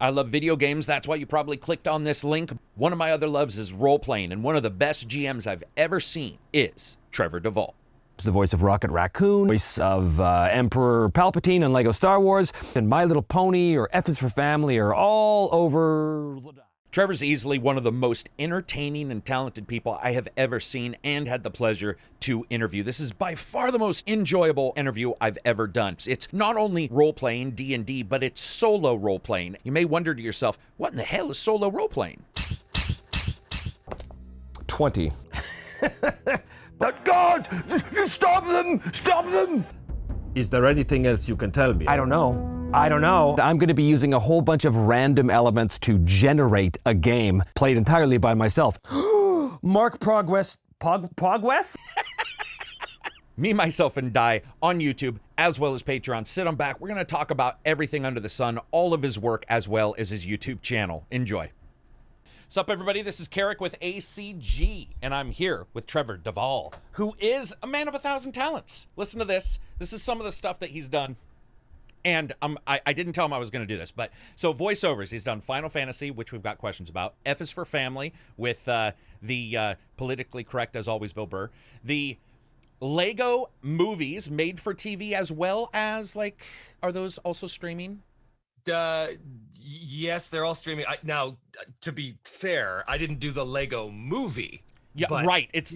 I love video games. That's why you probably clicked on this link. One of my other loves is role-playing, and one of the best GMs I've ever seen is Trevor Devall. The voice of Rocket Raccoon, voice of Emperor Palpatine in LEGO Star Wars, and My Little Pony or F is for Family are all over. Trevor's easily one of the most entertaining and talented people I have ever seen and had the pleasure to interview. This is by far the most enjoyable interview I've ever done. It's not only role-playing D&D, but it's solo role-playing. You may wonder to yourself, what in the hell is solo role-playing? 20. But God, stop them! Stop them! Is there anything else you can tell me? I don't know. I'm going to be using a whole bunch of random elements to generate a game played entirely by myself. Mark Progress. Progress? Me, Myself, and Die on YouTube, as well as Patreon. Sit on back. We're going to talk about everything under the sun, all of his work, as well as his YouTube channel. Enjoy. What's up, everybody? This is Karak with ACG, and I'm here with Trevor Devall, who is a man of 1,000 talents. Listen to this. This is some of the stuff that he's done. And I didn't tell him I was going to do this, but so voiceovers. He's done Final Fantasy, which we've got questions about. F is for Family with the politically correct, as always, Bill Burr. The Lego movies made for TV, as well as, like, are those also streaming? Yes, they're all streaming. Now, to be fair, I didn't do the Lego movie. Yeah, right. It's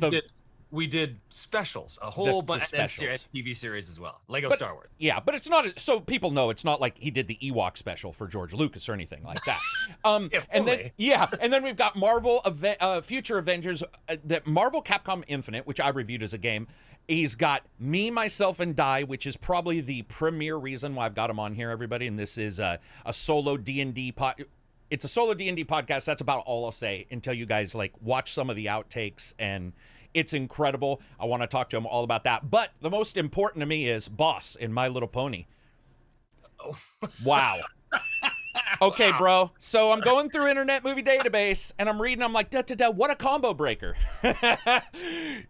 we did specials, a whole bunch of TV series as well. Lego Star Wars. Yeah, but it's not, so people know it's not like he did the Ewok special for George Lucas or anything like that. And then we've got Marvel Future Avengers, that Marvel Capcom Infinite, which I reviewed as a game. He's got Me, Myself, and Die, which is probably the premier reason why I've got him on here, everybody. And this is a solo D&D It's a solo D&D podcast. That's about all I'll say until you guys like watch some of the outtakes, and it's incredible. I want to talk to him all about that. But the most important to me is Boss in My Little Pony. Oh. Wow. Okay, bro. So I'm going through Internet Movie Database, and I'm reading. I'm like, what a combo breaker.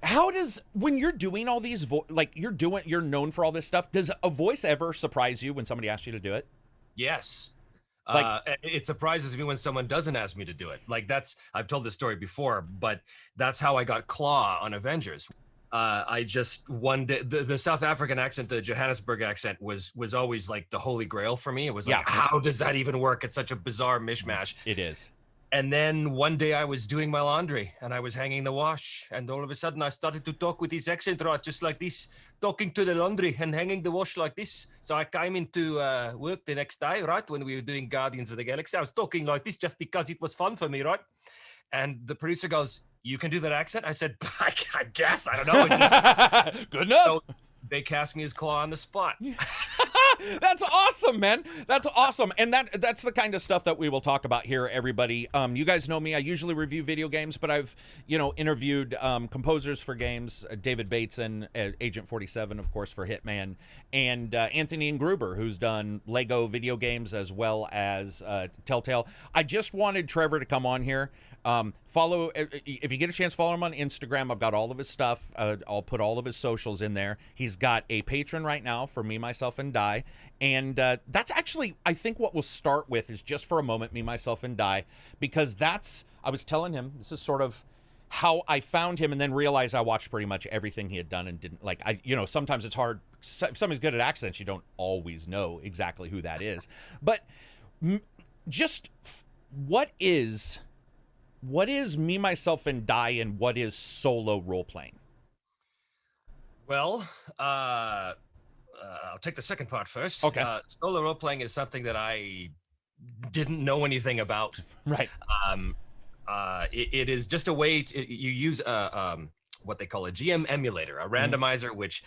How does, when you're doing all these, you're known for all this stuff, does a voice ever surprise you when somebody asks you to do it? Yes. Like, it surprises me when someone doesn't ask me to do it. Like, I've told this story before, but that's how I got Claw on Avengers. I just, one day, the South African accent, the Johannesburg accent was always like the holy grail for me. It was like, how does that even work? It's such a bizarre mishmash. It is. And then one day I was doing my laundry and I was hanging the wash, and all of a sudden I started to talk with this accent, right, just like this, talking to the laundry and hanging the wash like this. So I came into work the next day, right, when we were doing Guardians of the Galaxy. I was talking like this just because it was fun for me, right? And the producer goes, "You can do that accent?" I said, I guess, I don't know. Good enough. So they cast me as Claw on the spot. That's awesome, man. That's awesome. And that's the kind of stuff that we will talk about here, everybody. You guys know me. I usually review video games, but I've, interviewed composers for games, David Bateson, Agent 47, of course, for Hitman, and Anthony Gruber, who's done Lego video games as well as Telltale. I just wanted Trevor to come on here. Follow, if you get a chance, follow him on Instagram. I've got all of his stuff. I'll put all of his socials in there. He's got a Patreon right now for Me, Myself, and Die. And that's actually, I think what we'll start with is just for a moment, Me, Myself, and Die, because I was telling him, this is sort of how I found him, and then realized I watched pretty much everything he had done and didn't, sometimes it's hard. If somebody's good at accents, you don't always know exactly who that is. But just what is Me, Myself, and Die, and what is solo role-playing? Well, I'll take the second part first. Okay. Solo role-playing is something that I didn't know anything about. Right. It is just a way you use what they call a GM emulator, a randomizer, which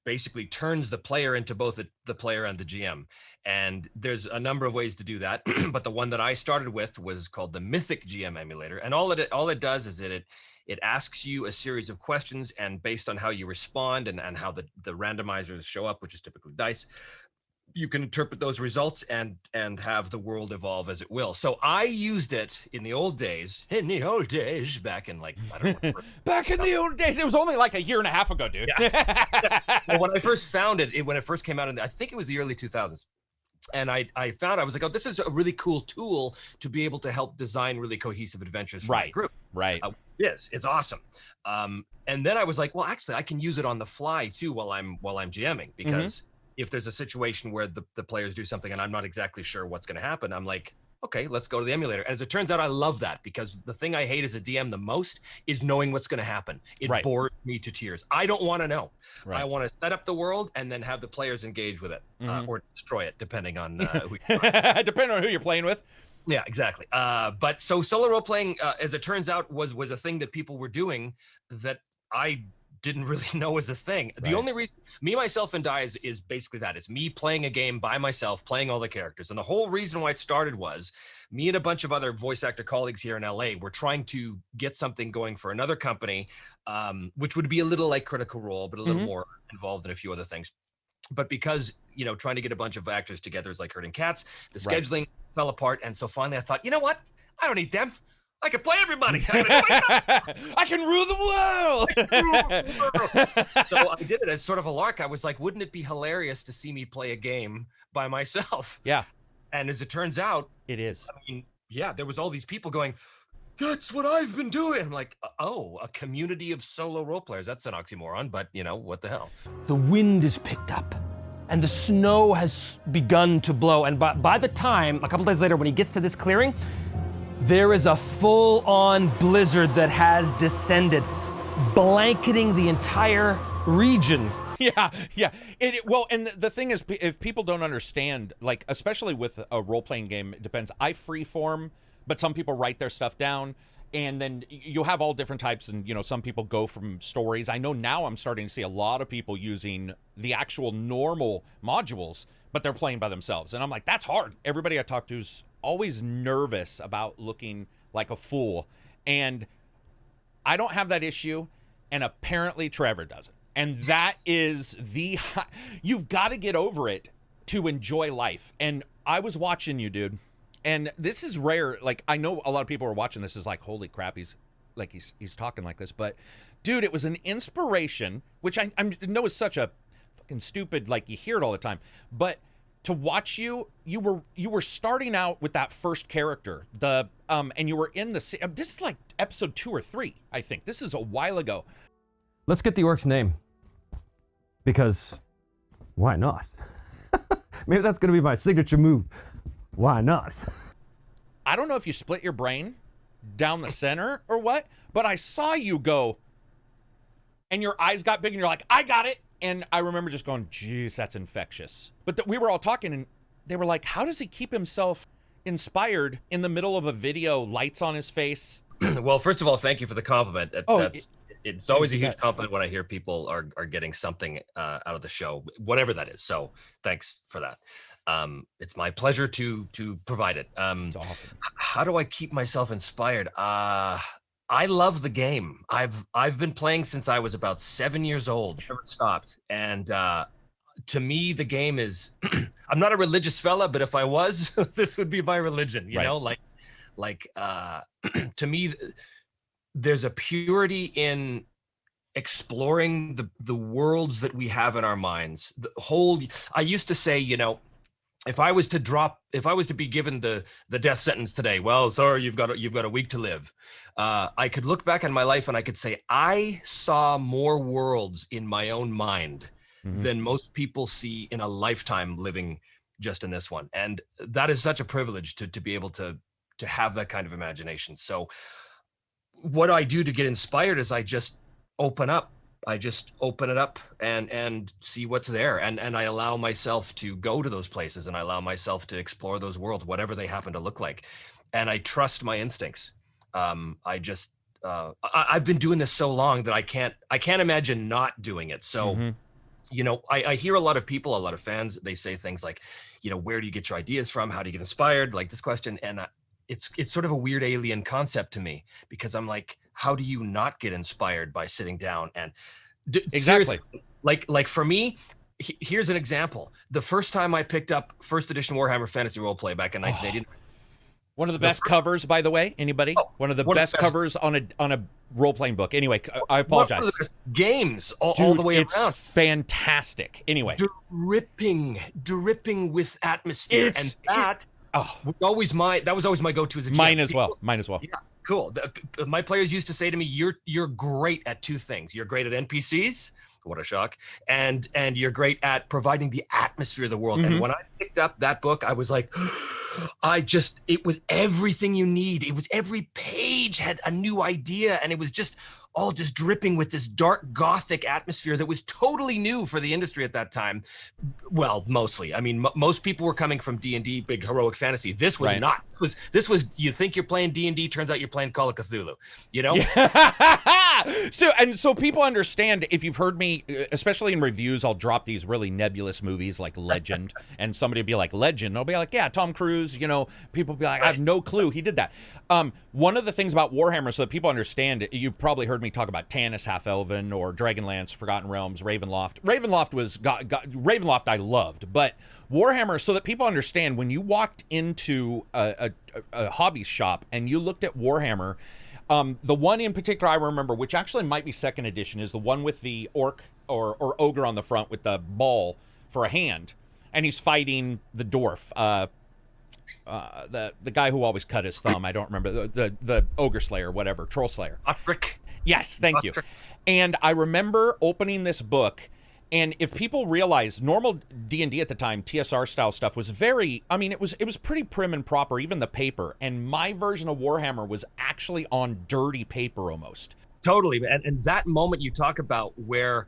basically turns the player into both the player and the GM. And there's a number of ways to do that, but the one that I started with was called the Mythic GM emulator. And all it does is it asks you a series of questions, and based on how you respond and how the randomizers show up, which is typically dice, you can interpret those results and have the world evolve as it will. So I used it in the old days, back in like, I don't know. Back in the old days, it was only like a year and a half ago, dude. Yeah. Well, when I first found it, when it first came out, I think it was the early 2000s. I found, I was like, oh, this is a really cool tool to be able to help design really cohesive adventures for my group. Right. Yes, it's awesome. And then I was like, well, actually, I can use it on the fly too while I'm GMing, because if there's a situation where the players do something and I'm not exactly sure what's going to happen, I'm like, okay, let's go to the emulator. As it turns out, I love that, because the thing I hate as a DM the most is knowing what's going to happen. It bores me to tears. I don't want to know. I want to set up the world and then have the players engage with it, or destroy it, depending on who depending on who you're playing with. Yeah, exactly. But so solo role playing, as it turns out, was a thing that people were doing that I didn't really know was a thing. The only reason, Me, Myself, and Die is basically that. It's me playing a game by myself, playing all the characters. And the whole reason why it started was me and a bunch of other voice actor colleagues here in LA were trying to get something going for another company, which would be a little like Critical Role, but a little more involved in a few other things. But because, trying to get a bunch of actors together is like herding cats, the scheduling fell apart. And so finally I thought, you know what? I don't need them. I can play everybody. I can rule the world. So I did it as sort of a lark. I was like, wouldn't it be hilarious to see me play a game by myself? Yeah. And as it turns out, it is. I mean, yeah, there was all these people going, that's what I've been doing. I'm like, oh, a community of solo role players. That's an oxymoron, but what the hell? The wind is picked up, and the snow has begun to blow. And by the time, a couple days later, when he gets to this clearing, there is a full-on blizzard that has descended, blanketing the entire region. Yeah. Well, and the thing is, if people don't understand, like, especially with a role-playing game, it depends. I freeform, but some people write their stuff down, and then you have all different types, and, some people go from stories. I know now I'm starting to see a lot of people using the actual normal modules, but they're playing by themselves. And I'm like, that's hard. Everybody I talk to is always nervous about looking like a fool. And I don't have that issue, and apparently Trevor doesn't. And that is you've got to get over it to enjoy life. And I was watching you, dude. And this is rare. Like, I know a lot of people are watching this is like, holy crap, he's talking like this. But dude, it was an inspiration, which I know is such a fucking stupid, like, you hear it all the time. But to watch you were starting out with that first character, and you were in this is like episode 2 or 3, I think. This is a while ago. Let's get the orc's name. Because why not? Maybe that's gonna be my signature move. Why not? I don't know if you split your brain down the center or what, but I saw you go, and your eyes got big, and you're like, I got it. And I remember just going, geez, that's infectious. But we were all talking, and they were like, how does he keep himself inspired in the middle of a video, lights on his face? Well, first of all, thank you for the compliment. It's always a huge compliment when I hear people are getting something out of the show, whatever that is. So thanks for that. It's my pleasure to provide it. It's awesome. How do I keep myself inspired? I love the game. I've been playing since I was about 7 years old. Never stopped. And to me, the game is. I'm not a religious fella, but if I was, this would be my religion. You know, to me, there's a purity in exploring the worlds that we have in our minds. I used to say, if I was to be given the death sentence today, well, sorry, you've got a week to live. I could look back on my life and I could say I saw more worlds in my own mind than most people see in a lifetime living just in this one. And that is such a privilege to be able to have that kind of imagination. So what I do to get inspired is I just open up. I just open it up and see what's there. And I allow myself to go to those places, and I allow myself to explore those worlds, whatever they happen to look like. And I trust my instincts. I've been doing this so long that I can't imagine not doing it. So, I hear a lot of people, a lot of fans, they say things like, where do you get your ideas from? How do you get inspired? Like this question. And it's sort of a weird alien concept to me, because I'm like, how do you not get inspired by sitting down and exactly like for me, here's an example. The first time I picked up first edition Warhammer Fantasy Roleplay back in 1989, One of the best covers, by the way. Anybody? One of the best covers on a role-playing book. Anyway, I apologize. One of the best games all the way it's around. Fantastic. Anyway, dripping with atmosphere, and that was always my go-to as a GM. Mine as well. Yeah, cool. My players used to say to me, "You're great at two things. You're great at NPCs." What a shock. And you're great at providing the atmosphere of the world. And when I picked up that book, I was like, it was everything you need. It was every page had a new idea, and it was just all just dripping with this dark gothic atmosphere that was totally new for the industry at that time. Well, mostly. I mean, most people were coming from D&D, big heroic fantasy. This was not. This was you think you're playing D&D, turns out you're playing Call of Cthulhu, you know? So people understand, if you've heard me, especially in reviews, I'll drop these really nebulous movies like Legend, and somebody will be like, Legend? I'll be like, yeah, Tom Cruise, you know, people will be like, I have no clue he did that. One of the things about Warhammer, so that people understand, you've probably heard me talk about Tanis, Half-Elven, or Dragonlance, Forgotten Realms, Ravenloft. Ravenloft I loved, but Warhammer, so that people understand, when you walked into a hobby shop and you looked at Warhammer, the one in particular I remember, which actually might be second edition, is the one with the orc or ogre on the front with the ball for a hand, and he's fighting the dwarf. The guy who always cut his thumb. I don't remember the ogre slayer, whatever, troll slayer. Otrick. Yes, thank you. And I remember opening this book, and if people realize, normal D&D at the time, TSR style stuff was very, I mean, it was pretty prim and proper, even the paper. And my version of Warhammer was actually on dirty paper almost. Totally, and that moment you talk about where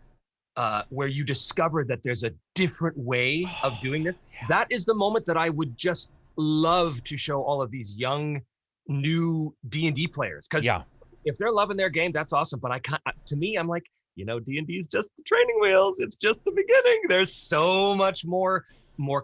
you discover that there's a different way of doing this, that is the moment that I would just love to show all of these young, new D&D players. Because if they're loving their game, that's awesome. But to me, I'm like, you know, D&D is just the training wheels. It's just the beginning. There's so much more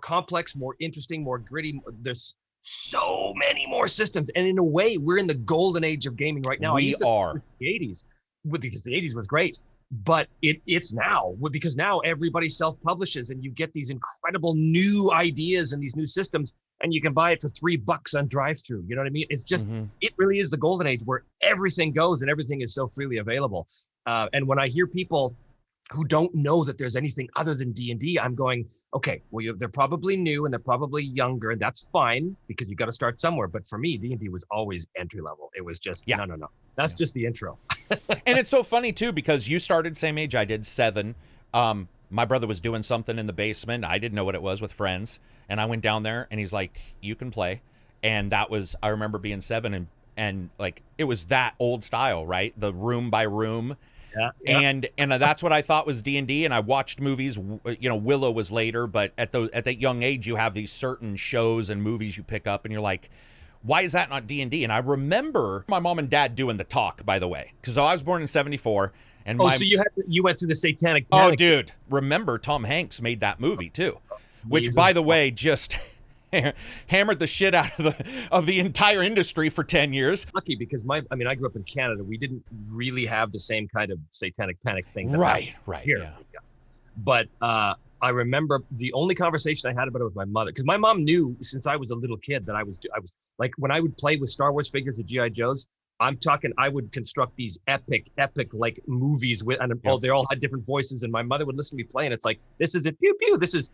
complex, more interesting, more gritty. There's so many more systems. And in a way, we're in the golden age of gaming right now. We are. The 80s, because the 80s was great. But it's now, because now everybody self-publishes, and you get these incredible new ideas and these new systems, and you can buy it for $3 on drive-thru. You know what I mean? It's just, it really is the golden age where everything goes and everything is so freely available. And when I hear people who don't know that there's anything other than D&D, I'm going, okay, well, they're probably new and they're probably younger, and that's fine because you got to start somewhere. But for me, D&D was always entry level. It was just, no. That's just the intro. And it's so funny too, because you started same age I did, 7. My brother was doing something in the basement. I didn't know what it was, with friends. And I went down there and he's like, you can play. And that was, I remember being 7 and like, it was that old style, right? The room by room. Yeah. And that's what I thought was D&D. And I watched movies, you know, Willow was later, but at that young age, you have these certain shows and movies you pick up and you're like, why is that not D&D? And I remember my mom and dad doing the talk, by the way, because I was born in 74. And so you went through the Satanic Panic. Oh, dude, remember Tom Hanks made that movie too, which, by the way, just hammered the shit out of the entire industry for 10 years. Lucky, because I grew up in Canada. We didn't really have the same kind of Satanic Panic thing. Right here. Yeah. But I remember the only conversation I had about it with my mother, because my mom knew since I was a little kid that I was like, when I would play with Star Wars figures, the G.I. Joes, I'm talking, I would construct these epic like movies with, and they all had different voices, and my mother would listen to me play, and it's like, this is it, pew pew. This is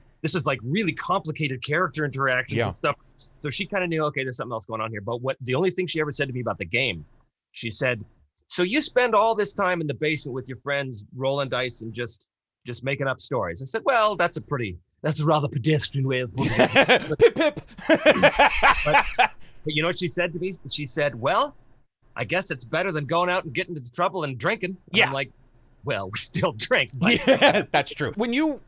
like really complicated character interaction and stuff. So she kind of knew, okay, there's something else going on here. But the only thing she ever said to me about the game, she said, so you spend all this time in the basement with your friends rolling dice and just making up stories. I said, well, that's a rather pedestrian way of putting it. Pip. But you know what she said to me? She said, well, I guess it's better than going out and getting into trouble and drinking. And I'm like, well, we still drink. But yeah, that's true. When you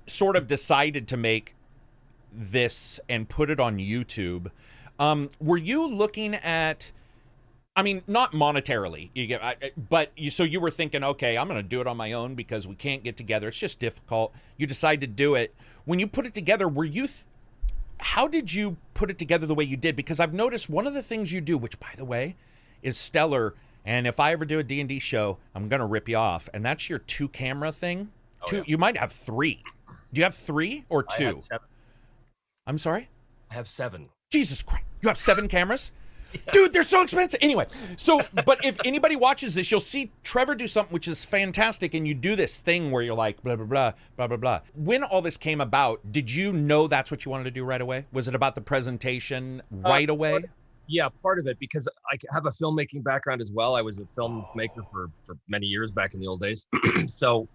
sort of decided to make this and put it on YouTube, were you looking at, I mean, not monetarily, so you were thinking, okay, I'm going to do it on my own because we can't get together. It's just difficult. You decide to do it. When you put it together, were you, how did you put it together the way you did? Because I've noticed one of the things you do, which, by the way, is stellar, and if I ever do a D&D show, I'm going to rip you off, and that's your 2-camera thing. You might have 3. Do you have 3 or 2? I have 7. I'm sorry? I have 7. Jesus Christ. You have 7 cameras? Yes. Dude, they're so expensive. Anyway, so, but if anybody watches this, you'll see Trevor do something which is fantastic, and you do this thing where you're like, blah, blah, blah, blah, blah, blah. When all this came about, did you know that's what you wanted to do right away? Was it about the presentation right away? Yeah, part of it, because I have a filmmaking background as well. I was a filmmaker for many years back in the old days. So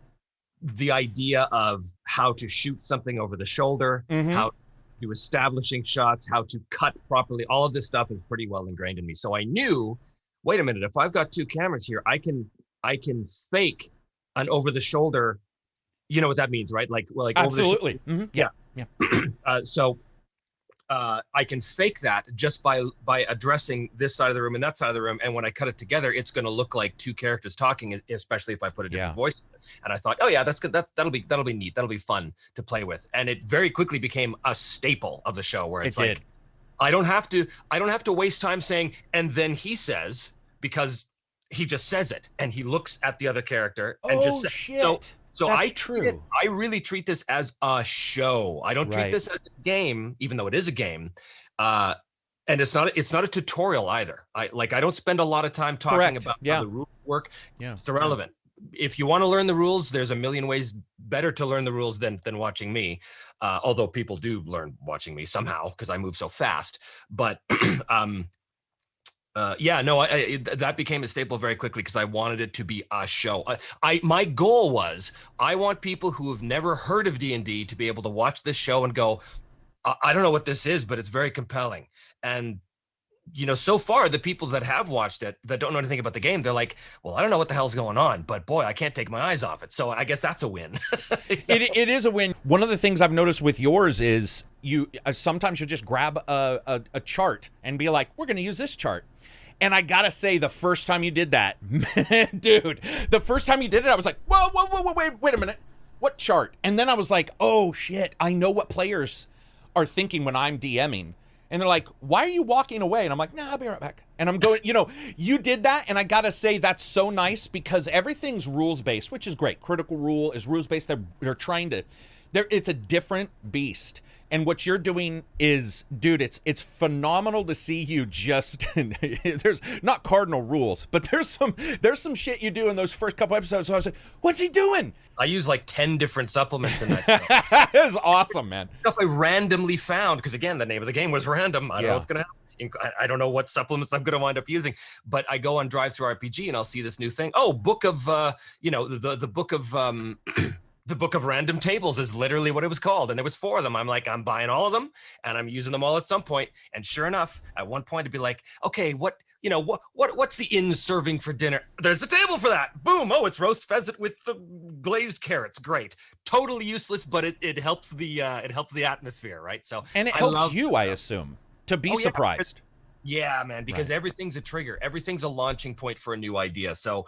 the idea of how to shoot something over the shoulder, how to do establishing shots, how to cut properly, all of this stuff is pretty well ingrained in me. So I knew, wait a minute, if I've got 2 cameras here, I can fake an over the shoulder. You know what that means, right? Like Absolutely. Over the yeah. So I can fake that just by addressing this side of the room and that side of the room, and when I cut it together, it's going to look like 2 characters talking, especially if I put a different voice. And I thought, oh yeah, that's good. That'll be neat. That'll be fun to play with. And it very quickly became a staple of the show, where it's like, I don't have to waste time saying, and then he says, because he just says it and he looks at the other character and just says, shit. So I really treat this as a show. I don't treat this as a game, even though it is a game. And it's not a tutorial either. I don't spend a lot of time talking about how the rules work. Yeah. It's irrelevant. If you want to learn the rules, there's a million ways better to learn the rules than watching me. Although people do learn watching me somehow, because I move so fast. But that became a staple very quickly, because I wanted it to be a show. My goal was, I want people who have never heard of D&D to be able to watch this show and go, I don't know what this is, but it's very compelling. And so far, the people that have watched it that don't know anything about the game, they're like, well, I don't know what the hell's going on, but boy, I can't take my eyes off it. So I guess that's a win. It is a win. One of the things I've noticed with yours is sometimes you'll just grab a chart and be like, we're going to use this chart. And I gotta say, the first time you did that, dude, the first time you did it, I was like, whoa, wait a minute. What chart? And then I was like, oh shit, I know what players are thinking when I'm DMing. And they're like, why are you walking away? And I'm like, nah, I'll be right back. And I'm going, you did that. And I gotta say, that's so nice, because everything's rules-based, which is great. Critical Role is rules-based. They're trying to, it's a different beast. And what you're doing is, dude, it's phenomenal to see you just, there's not cardinal rules, but there's some shit you do in those first couple episodes. So I was like, what's he doing? I use like 10 different supplements in that. It was awesome, man. Stuff I randomly found, because again, the name of the game was random. I don't know what's going to happen. I don't know what supplements I'm going to wind up using, but I go on Drive-Thru-RPG and I'll see this new thing. Oh, book of, the book of, the Book of Random Tables is literally what it was called. And there was 4 of them. I'm like, I'm buying all of them and I'm using them all at some point. And sure enough, at one point it'd be like, okay, what's the inn serving for dinner? There's a table for that. Boom. Oh, it's roast pheasant with the glazed carrots. Great. Totally useless, but it helps the atmosphere, right? So, and it helps you, I assume, to be surprised. Yeah, man, because everything's a trigger. Everything's a launching point for a new idea. So,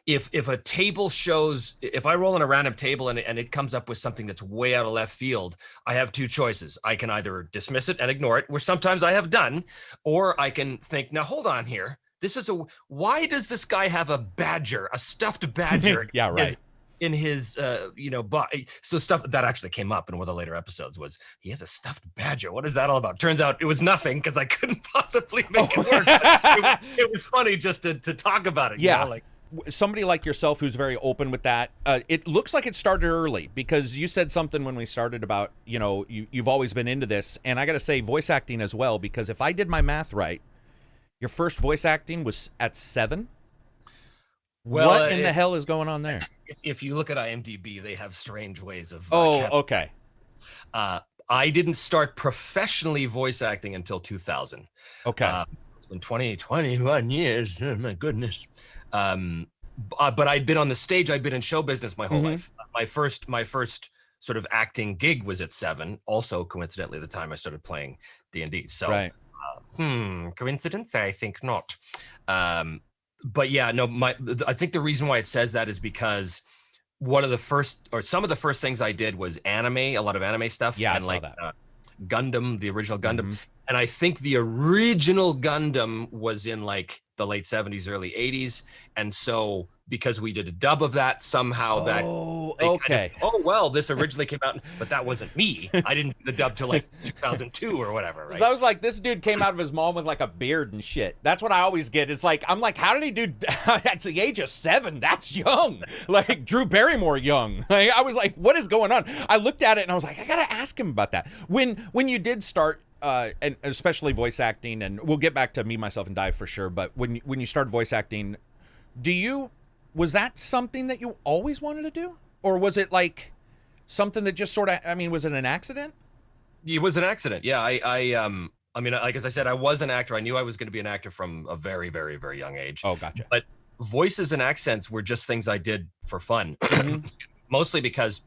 if a table shows, if I roll on a random table and it comes up with something that's way out of left field, I have 2 choices. I can either dismiss it and ignore it, which sometimes I have done, or I can think, now hold on here. Why does this guy have a badger, a stuffed badger? Yeah, right. In his, so stuff that actually came up in one of the later episodes was, he has a stuffed badger. What is that all about? Turns out it was nothing, because I couldn't possibly make it work. It was funny just to talk about it. Yeah. Somebody like yourself who's very open with that, it looks like it started early, because you said something when we started about, you've always been into this. And I got to say, voice acting as well, because if I did my math right, your first voice acting was at 7. Well, what in the hell is going on there? If you look at IMDb, they have strange ways of. Okay. I didn't start professionally voice acting until 2000. Okay. It's been 21 years. Oh, my goodness. But I'd been on the stage. I'd been in show business my whole life. My first sort of acting gig was at 7. Also, coincidentally, the time I started playing D&D. So, right. Coincidence? I think not. But yeah, no. I think the reason why it says that is because some of the first things I did was anime, a lot of anime stuff. Yeah, and I saw that. Gundam, the original Gundam. And I think the original Gundam was in like the late 70s, early 80s. And so Mm-hmm. we did a dub of that somehow. That okay. Oh well, this originally came out, but that wasn't me. I didn't do the dub till like 2002 or whatever. Right? So I was like, this dude came out of his mom with like a beard and shit. That's what I always get. Is like, I'm like, how did he do at the age of 7? That's young. Like Drew Barrymore young. Like, I was like, what is going on? I looked at it and I was like, I gotta ask him about that. When you did start, and especially voice acting, and we'll get back to Me, Myself, and Die for sure. But when you started voice acting, was that something that you always wanted to do? Or was it like something that just sort of, I mean, was it an accident? It was an accident. Yeah. I mean, like, as I said, I was an actor. I knew I was going to be an actor from a very, very, very young age. Oh, gotcha. But voices and accents were just things I did for fun, mostly because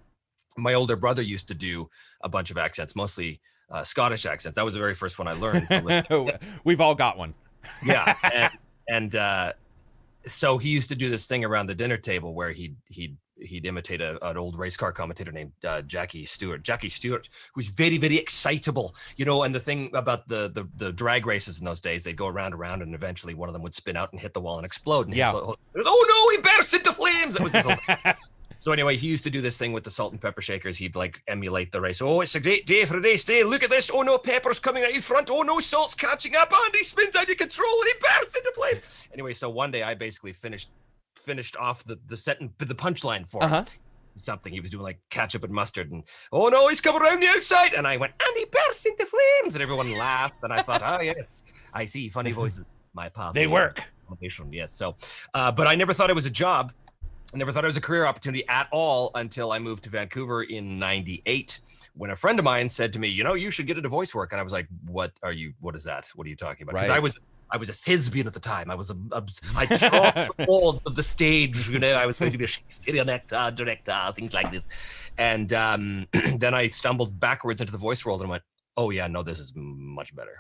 my older brother used to do a bunch of accents, mostly Scottish accents. That was the very first one I learned. We've all got one. Yeah. And so he used to do this thing around the dinner table where he'd imitate an old race car commentator named Jackie Stewart, who's very, very excitable, you know. And the thing about the drag races in those days, they'd go around, and eventually one of them would spin out and hit the wall and explode. And oh no, he burst into flames. That was his whole thing. So anyway, he used to do this thing with the salt and pepper shakers. He'd like emulate the race. Oh, it's a great day for a race day. Look at this. Oh no, pepper's coming out in front. Oh no, salt's catching up. And he spins out of control and he bursts into flames. Anyway, so one day I basically finished off the sentence, the punchline for him. Something he was doing, like ketchup and mustard, and oh no, he's coming around the outside, and I went, and he bursts into flames, and everyone laughed, and I thought, oh yes, I see, funny voices, my path. They work. Yes. So, but I never thought it was a job. I never thought it was a career opportunity at all until I moved to Vancouver in '98, when a friend of mine said to me, you know, you should get into voice work. And I was like, what is that? What are you talking about? Because I was a thespian at the time. I trod the mold of the stage. You know, I was going to be a Shakespearean actor, director, things like this. And then I stumbled backwards into the voice world and went, oh yeah, no, this is much better.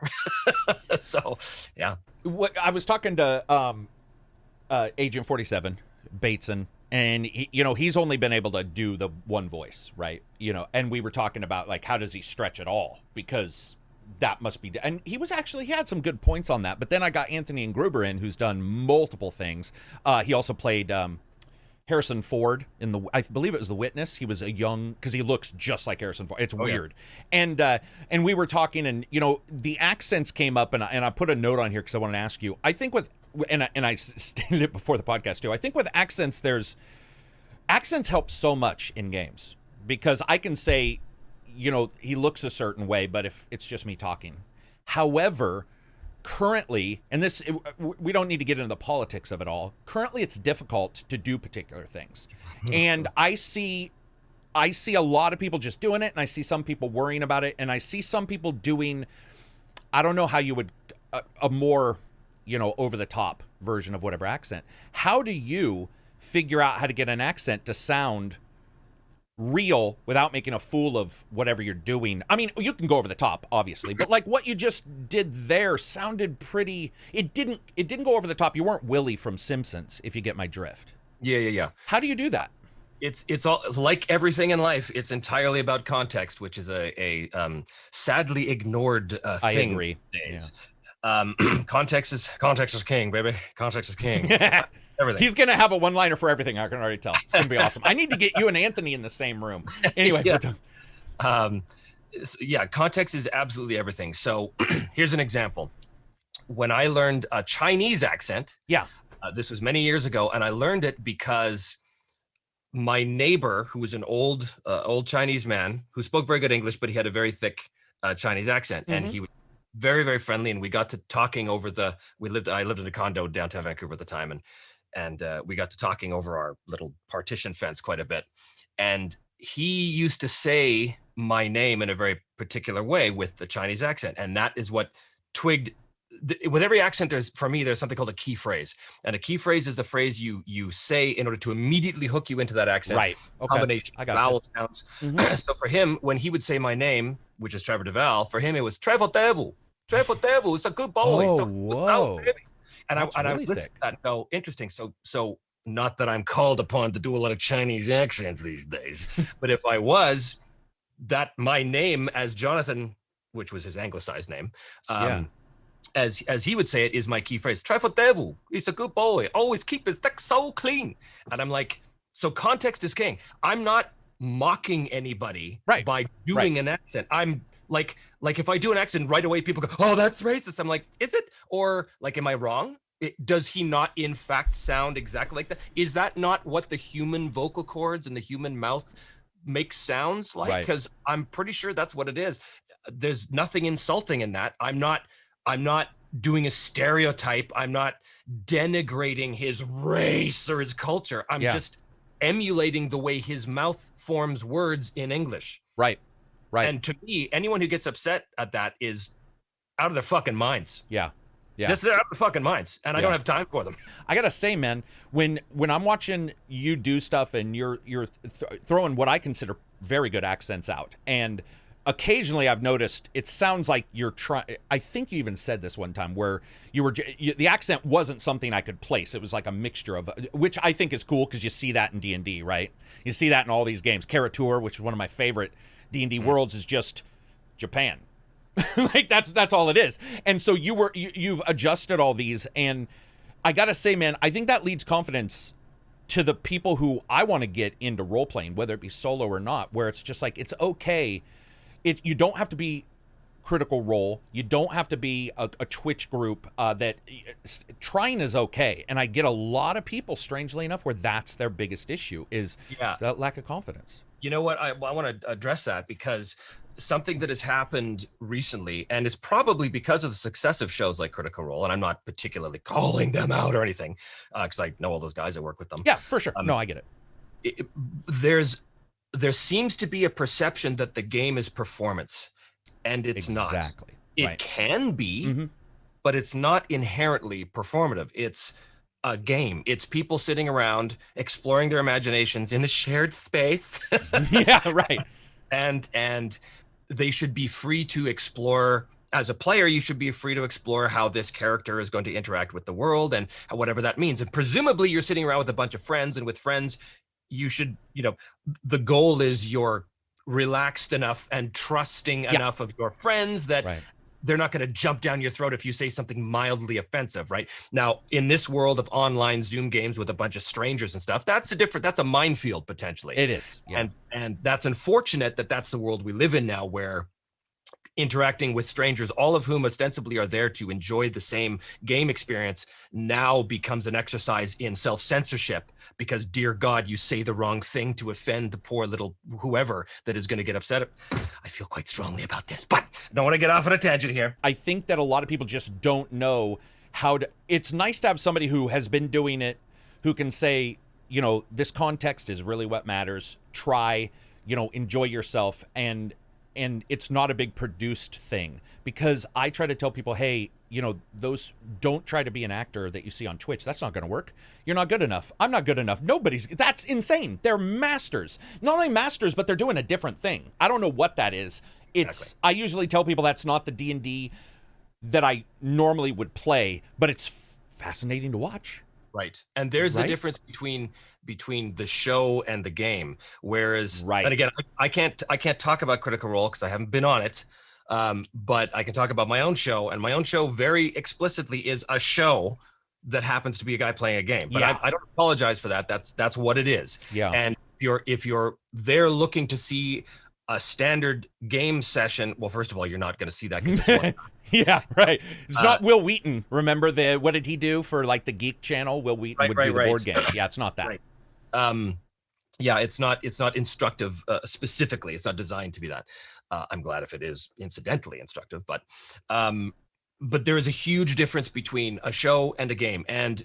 So, yeah. I was talking to Agent 47, Bateson, and he's only been able to do the one voice, right? You know, and we were talking about like, how does he stretch it all? Because that must be, and he had some good points on that. But then I got Anthony Gruber in, who's done multiple things. He also played Harrison Ford in I believe it was The Witness. He was because he looks just like Harrison Ford. It's weird. Yeah. And we were talking, and the accents came up, and I put a note on here because I wanted to ask you. I think and I stated it before the podcast too. I think with accents, accents help so much in games, because I can say, he looks a certain way, but if it's just me talking. However, currently, and we don't need to get into the politics of it all. Currently, it's difficult to do particular things, and I see a lot of people just doing it, and I see some people worrying about it, and I see some people doing, I don't know how you would, a more, over the top version of whatever accent. How do you figure out how to get an accent to sound real without making a fool of whatever you're doing? I mean, you can go over the top, obviously, but like what you just did there sounded pretty. It didn't go over the top. You weren't Willie from Simpsons, if you get my drift. Yeah. How do you do that? It's all like everything in life. It's entirely about context, which is a sadly ignored thing. I agree. Days. Yeah. Context is king, baby. Context is king. Everything. He's gonna have a one-liner for everything. I can already tell. It's gonna be awesome. I need to get you and Anthony in the same room. Anyway, so context is absolutely everything. So here's an example. When I learned a Chinese accent, this was many years ago, and I learned it because my neighbor, who was an old Chinese man who spoke very good English, but he had a very thick Chinese accent, and he was very, very friendly, and we got to talking over I lived in a condo downtown Vancouver at the time, and we got to talking over our little partition fence quite a bit. And he used to say my name in a very particular way with the Chinese accent, and that is what twigged. With every accent, there's something called a key phrase, and a key phrase is the phrase you say in order to immediately hook you into that accent. Right. Okay. Combination of vowel sounds. So for him, when he would say my name, which is Trevor Devall, for him it was Trevor Devall. Trevor Devall is a good boy. Oh, so whoa. And I listened to that and go, interesting. So not that I'm called upon to do a lot of Chinese accents these days, but if I was, that my name as Jonathan, which was his anglicized name, as he would say it, is my key phrase. Trevor Devall, he's a good boy. Always keep his dick so clean. And I'm like, so context is king. I'm not mocking anybody by doing an accent. I'm like if I do an accent right away, people go, oh, that's racist. I'm like, is it? Or like, am I wrong? Does he not in fact sound exactly like that? Is that not what the human vocal cords and the human mouth makes sounds like? Because I'm pretty sure that's what it is. There's nothing insulting in that. I'm not doing a stereotype. I'm not denigrating his race or his culture. I'm just emulating the way his mouth forms words in English. Right. And to me, anyone who gets upset at that is out of their fucking minds. Yeah. Just they're out of their fucking minds, and I don't have time for them. I gotta say, man, when I'm watching you do stuff and you're throwing what I consider very good accents out, and occasionally I've noticed it sounds like you're trying. I think you even said this one time where the accent wasn't something I could place. It was like a mixture of, which I think is cool because you see that in D&D, right? You see that in all these games. Karak, which is one of my favorite D&D worlds, is just Japan. Like that's all it is. And so you've adjusted all these, and I gotta say, man, I think that leads confidence to the people who I want to get into role playing, whether it be solo or not, where it's just like, it's okay. You don't have to be Critical Role. You don't have to be a Twitch group. That trying is okay. And I get a lot of people, strangely enough, where that's their biggest issue is that lack of confidence. You know what? I want to address that, because something that has happened recently, and it's probably because of the success of shows like Critical Role, and I'm not particularly calling them out or anything, because I know all those guys that work with them. Yeah, for sure. No, I get it. There seems to be a perception that the game is performance, and it's not. Exactly. It can be, but it's not inherently performative. It's a game. It's people sitting around exploring their imaginations in a shared space. Yeah, right. And they should be free to explore. As a player, you should be free to explore how this character is going to interact with the world and whatever that means. And presumably you're sitting around with a bunch of friends, and with friends, you should, the goal is you're relaxed enough and trusting enough of your friends that they're not going to jump down your throat if you say something mildly offensive, right? Now, in this world of online Zoom games with a bunch of strangers and stuff, that's a minefield potentially. It is. Yeah. And that's unfortunate that that's the world we live in now, where interacting with strangers, all of whom ostensibly are there to enjoy the same game experience, now becomes an exercise in self-censorship, because, dear God, you say the wrong thing to offend the poor little whoever that is going to get upset. I feel quite strongly about this, but I don't want to get off on a tangent here. I think that a lot of people just don't know how to. It's nice to have somebody who has been doing it, who can say, this context is really what matters. Try, enjoy yourself, and it's not a big produced thing, because I try to tell people, hey, those, don't try to be an actor that you see on Twitch. That's not going to work. You're not good enough. I'm not good enough. That's insane. They're masters. Not only masters, but they're doing a different thing. I don't know what that is. Exactly. I usually tell people that's not the D&D that I normally would play, but it's fascinating to watch. Right. And there's the difference between the show and the game. Whereas, and again, I can't talk about Critical Role because I haven't been on it. But I can talk about my own show, and my own show very explicitly is a show that happens to be a guy playing a game. But I don't apologize for that. That's what it is. Yeah. And if you're there looking to see a standard game session, well, first of all, you're not going to see that because it's one. Yeah, right. It's not Will Wheaton. Remember what did he do for like the Geek Channel? Will Wheaton would do the board game. Yeah, it's not that. Right. Yeah, it's not instructive specifically. It's not designed to be that. I'm glad if it is incidentally instructive, but there is a huge difference between a show and a game, and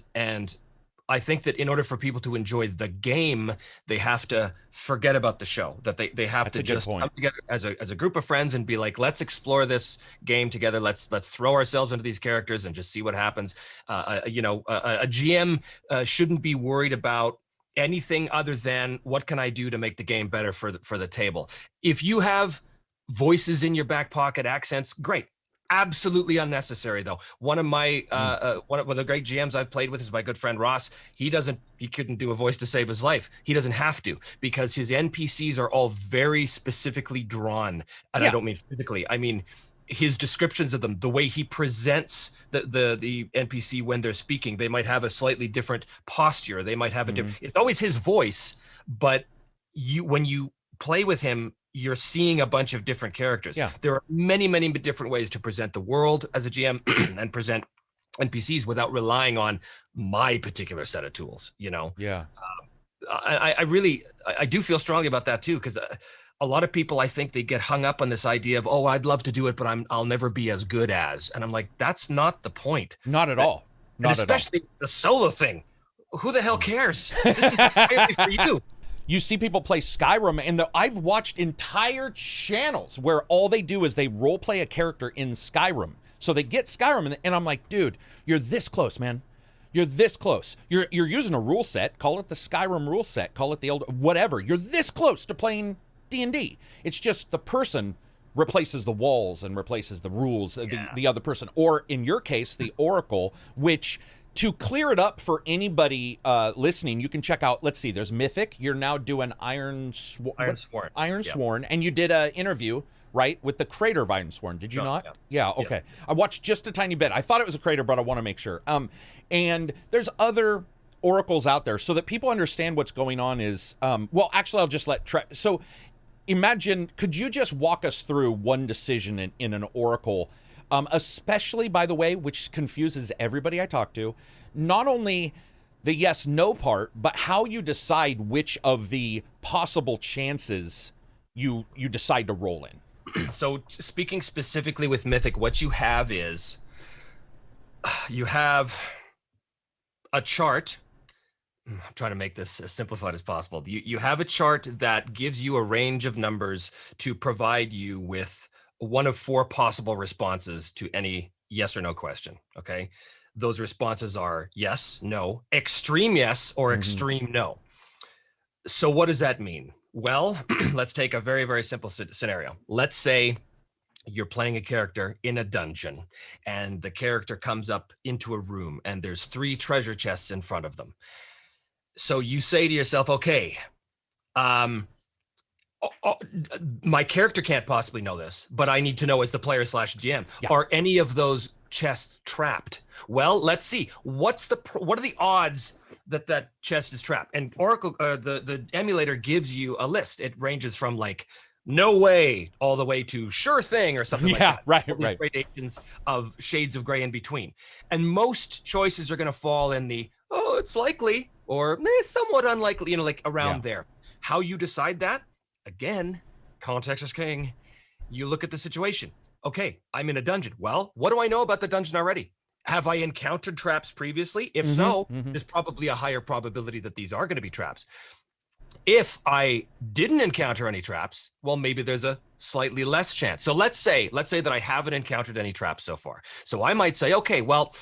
I think that in order for people to enjoy the game, they have to forget about the show. That they have to just come together as a group of friends and be like, let's explore this game together. Let's throw ourselves into these characters and just see what happens. A GM shouldn't be worried about anything other than what can I do to make the game better for the table. If you have voices in your back pocket, accents, great. Absolutely unnecessary, though. One of the great GMs I've played with is my good friend Ross. He couldn't do a voice to save his life. He doesn't have to, because his NPCs are all very specifically drawn. And I don't mean physically. I mean, his descriptions of them, the way he presents the NPC when they're speaking, they might have a slightly different posture. They might have a different. It's always his voice, but when you play with him, you're seeing a bunch of different characters. Yeah. There are many, many different ways to present the world as a GM and present NPCs without relying on my particular set of tools. Yeah. I do feel strongly about that too, because a lot of people, I think, they get hung up on this idea of, oh, I'd love to do it, but I'll never be as good as. And I'm like, that's not the point. Not at all. Not at all. Especially the solo thing. Who the hell cares? This is entirely for you. You see people play Skyrim, and I've watched entire channels where all they do is they role play a character in Skyrim. So they get Skyrim, and I'm like, dude, you're this close, man. You're this close. You're using a rule set. Call it the Skyrim rule set. Call it the old whatever. You're this close to playing D&D. It's just the person replaces the walls and replaces the rules, the other person. Or in your case, the Oracle, which... To clear it up for anybody listening, you can check out, let's see, there's Mythic. You're now doing Iron Sworn. And you did an interview, right, with the creator of Iron Sworn. Did you not? Yeah, okay. Yeah. I watched just a tiny bit. I thought it was a creator, but I want to make sure. And there's other oracles out there so that people understand what's going on is, well, actually, I'll just let so imagine, could you just walk us through one decision in an oracle, especially, by the way, which confuses everybody I talk to, not only the yes-no part, but how you decide which of the possible chances you decide to roll in. So speaking specifically with Mythic, what you have is you have a chart. I'm trying to make this as simplified as possible. You have a chart that gives you a range of numbers to provide you with one of 4 possible responses to any yes or no question. Okay. Those responses are yes, no, extreme yes, or extreme no. So what does that mean? Well, let's take a very, very simple scenario. Let's say you're playing a character in a dungeon and the character comes up into a room and there's 3 treasure chests in front of them. So you say to yourself, okay, my character can't possibly know this, but I need to know as the player / GM, are any of those chests trapped? Well, let's see. What are the odds that chest is trapped? And Oracle, the emulator gives you a list. It ranges from like no way all the way to sure thing or something like that. Right. Gradations of shades of gray in between. And most choices are going to fall in the, oh, it's likely, or somewhat unlikely, like around there. How you decide that? Again, context is king. You look at the situation. Okay, I'm in a dungeon. Well, what do I know about the dungeon already? Have I encountered traps previously? If so, there's probably a higher probability that these are going to be traps. If I didn't encounter any traps, well, maybe there's a slightly less chance. So let's say that I haven't encountered any traps so far. So I might say, okay, well,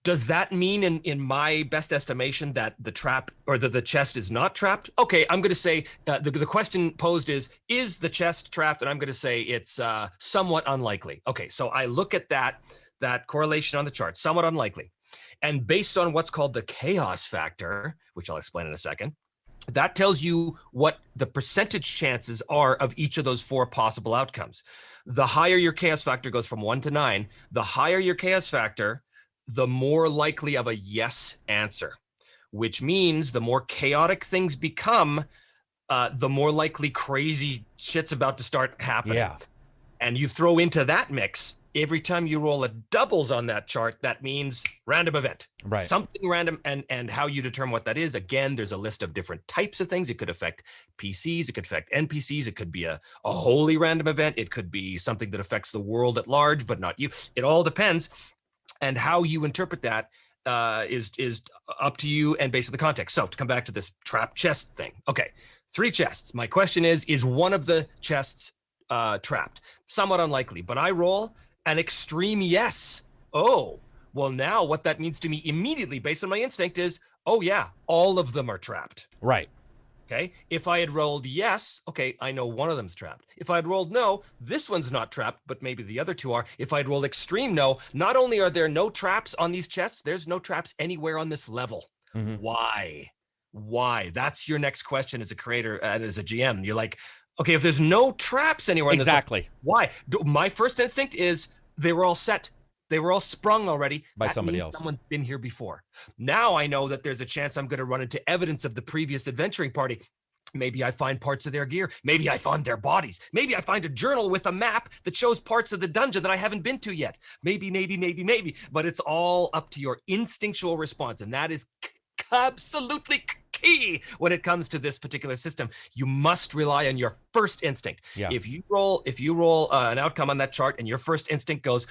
does that mean in my best estimation that the trap or the chest is not trapped? Okay, I'm going to say the question posed is the chest trapped? And I'm going to say it's somewhat unlikely. Okay, so I look at that correlation on the chart, somewhat unlikely. And based on what's called the chaos factor, which I'll explain in a second, that tells you what the percentage chances are of each of those 4 possible outcomes. The higher your chaos factor goes from 1 to 9, the higher your chaos factor, the more likely of a yes answer, which means the more chaotic things become, the more likely crazy shit's about to start happening. Yeah. And you throw into that mix, every time you roll a doubles on that chart, that means random event. Right. Something random, and how you determine what that is, again, there's a list of different types of things. It could affect PCs, it could affect NPCs, it could be a wholly random event, it could be something that affects the world at large, but not you. It all depends. And how you interpret that is up to you and based on the context. So to come back to this trap chest thing. Okay, 3 chests. My question is one of the chests trapped? Somewhat unlikely, but I roll an extreme yes. Oh, well, now what that means to me immediately based on my instinct is, oh yeah, all of them are trapped. Right. Okay, if I had rolled yes, okay, I know one of them's trapped. If I had rolled no, this one's not trapped, but maybe the other 2 are. If I'd rolled extreme no, not only are there no traps on these chests, there's no traps anywhere on this level. Why? That's your next question as a creator and as a GM. You're like, Okay, if there's no traps anywhere in this, Exactly. why? My first instinct is they were all set. They were all sprung already. By That somebody means else. Someone's been here before. Now I know that there's a chance I'm going to run into evidence of the previous adventuring party. Maybe I find parts of their gear. Maybe I find their bodies. Maybe I find a journal with a map that shows parts of the dungeon that I haven't been to yet. Maybe. But it's all up to your instinctual response. And that is absolutely key when it comes to this particular system. You must rely on your first instinct. Yeah. If you roll an outcome on that chart and your first instinct goes,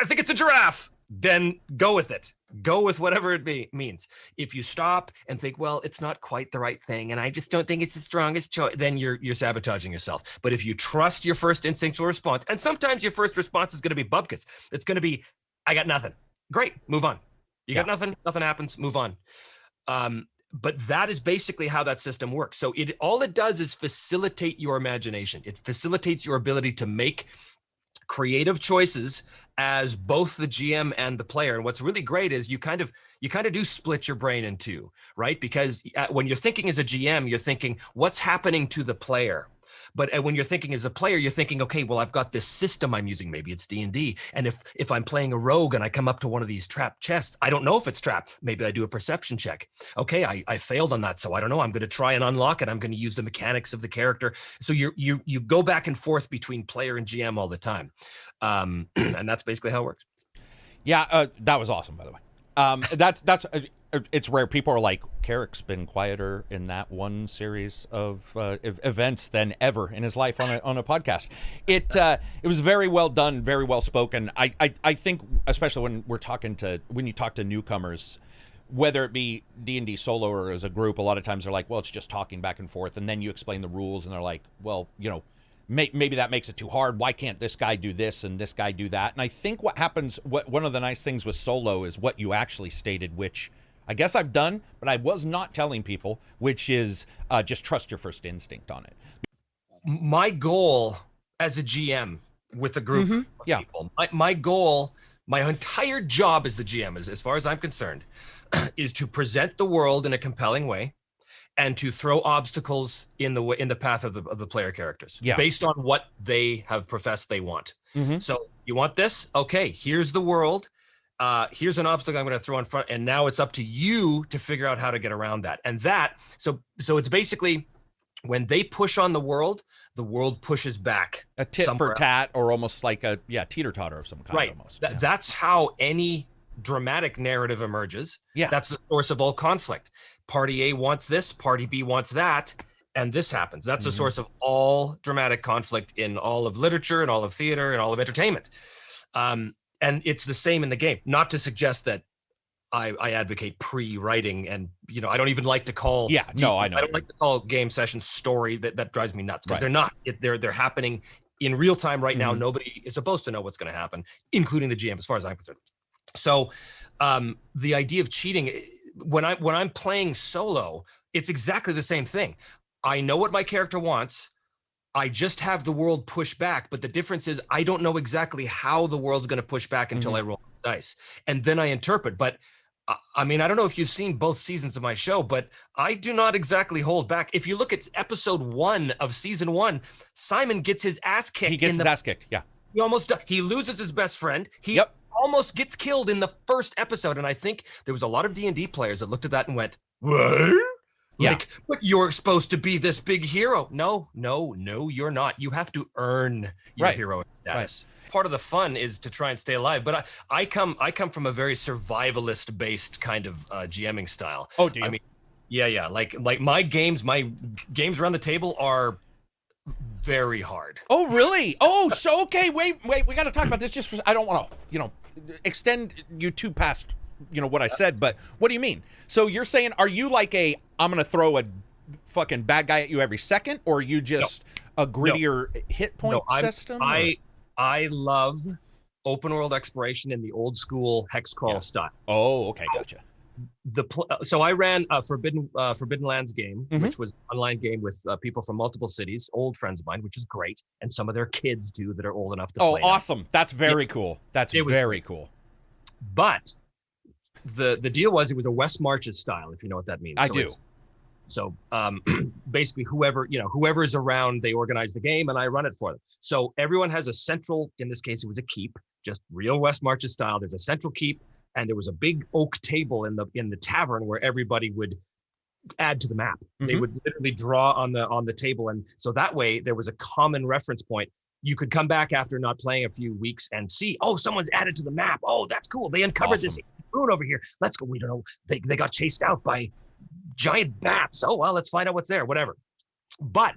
I think it's a giraffe, then go with it. Go with whatever it means. If you stop and think, well, it's not quite the right thing, and I just don't think it's the strongest choice, then you're sabotaging yourself. But if you trust your first instinctual response, and sometimes your first response is going to be bubkus. It's going to be, I got nothing. Great, move on. You got nothing happens, move on. But that is basically how that system works. So all it does is facilitate your imagination. It facilitates your ability to make creative choices as both the GM and the player. And what's really great is you kind of do split your brain in two, right? Because when you're thinking as a GM, you're thinking what's happening to the player. But when you're thinking as a player, you're thinking, okay, well, I've got this system I'm using. Maybe it's D&D. And if I'm playing a rogue and I come up to one of these trapped chests, I don't know if it's trapped. Maybe I do a perception check. Okay, I failed on that, so I don't know. I'm going to try and unlock it. I'm going to use the mechanics of the character. So you go back and forth between player and GM all the time. And that's basically how it works. Yeah, that was awesome, by the way. That's it's rare. People are like, Karak's been quieter in that one series of events than ever in his life on a podcast. It was very well done, very well spoken. I think, especially when you talk to newcomers, whether it be D&D solo or as a group, a lot of times they're like, well, it's just talking back and forth, and then you explain the rules, and they're like, well, maybe that makes it too hard. Why can't this guy do this and this guy do that? And I think what happens, one of the nice things with solo is what you actually stated, which I guess I've done, but I was not telling people, which is just trust your first instinct on it. My goal as a GM with a group of people, my goal, my entire job as the GM, as far as I'm concerned, is to present the world in a compelling way and to throw obstacles in the path of the player characters based on what they have professed they want. So you want this? Okay, here's the world. Here's an obstacle I'm going to throw in front, and now it's up to you to figure out how to get around that. And so it's basically when they push on the world pushes back. A tit for tat, or almost like a teeter-totter of some kind. Right. Almost. That's how any dramatic narrative emerges. Yeah. That's the source of all conflict. Party A wants this, Party B wants that, and this happens. That's the source of all dramatic conflict in all of literature and all of theater and all of entertainment. And it's the same in the game. Not to suggest that I advocate pre-writing, and I don't even like to call. I know. I don't like to call game sessions story. That drives me nuts, because they're not. They're happening in real time right now. Nobody is supposed to know what's going to happen, including the GM, as far as I'm concerned. So, the idea of cheating, when I'm playing solo, it's exactly the same thing. I know what my character wants. I just have the world push back, but the difference is I don't know exactly how the world's going to push back until I roll the dice, and then I interpret. But I mean, I don't know if you've seen both seasons of my show, but I do not exactly hold back. If you look at episode 1 of season 1, Simon gets his ass kicked. He gets his ass kicked. Yeah. He loses his best friend. He almost gets killed in the first episode. And I think there was a lot of D&D players that looked at that and went, what? Like, but you're supposed to be this big hero. No, you're not. You have to earn your heroic status. Right. Part of the fun is to try and stay alive. But I come from a very survivalist based kind of GMing style. Oh, do you? I mean, yeah. Like my games around the table are very hard. Oh, really? Oh, so okay. Wait. We got to talk about this. Just I don't want to, extend you too past what I said, but what do you mean? So you're saying, are you like I'm going to throw a fucking bad guy at you every second, or are you just a grittier hit point system? I love open world exploration in the old school hex crawl style. Oh, okay, gotcha. So I ran a Forbidden Lands game, which was an online game with people from multiple cities, old friends of mine, which is great, and some of their kids do that are old enough to play. Oh, awesome! Now. That's very cool. That's very cool. But the deal was, it was a West Marches style, if you know what that means. I do. So basically whoever's around, they organize the game and I run it for them. So everyone has a central, in this case, it was a keep, just real West Marches style. There's a central keep and there was a big oak table in the tavern where everybody would add to the map. They would literally draw on the table. And so that way there was a common reference point. You could come back after not playing a few weeks and see, oh, someone's added to the map. Oh, that's cool. They uncovered this rune over here. Let's go. We don't know. They got chased out by giant bats. Oh, well, let's find out what's there, whatever. But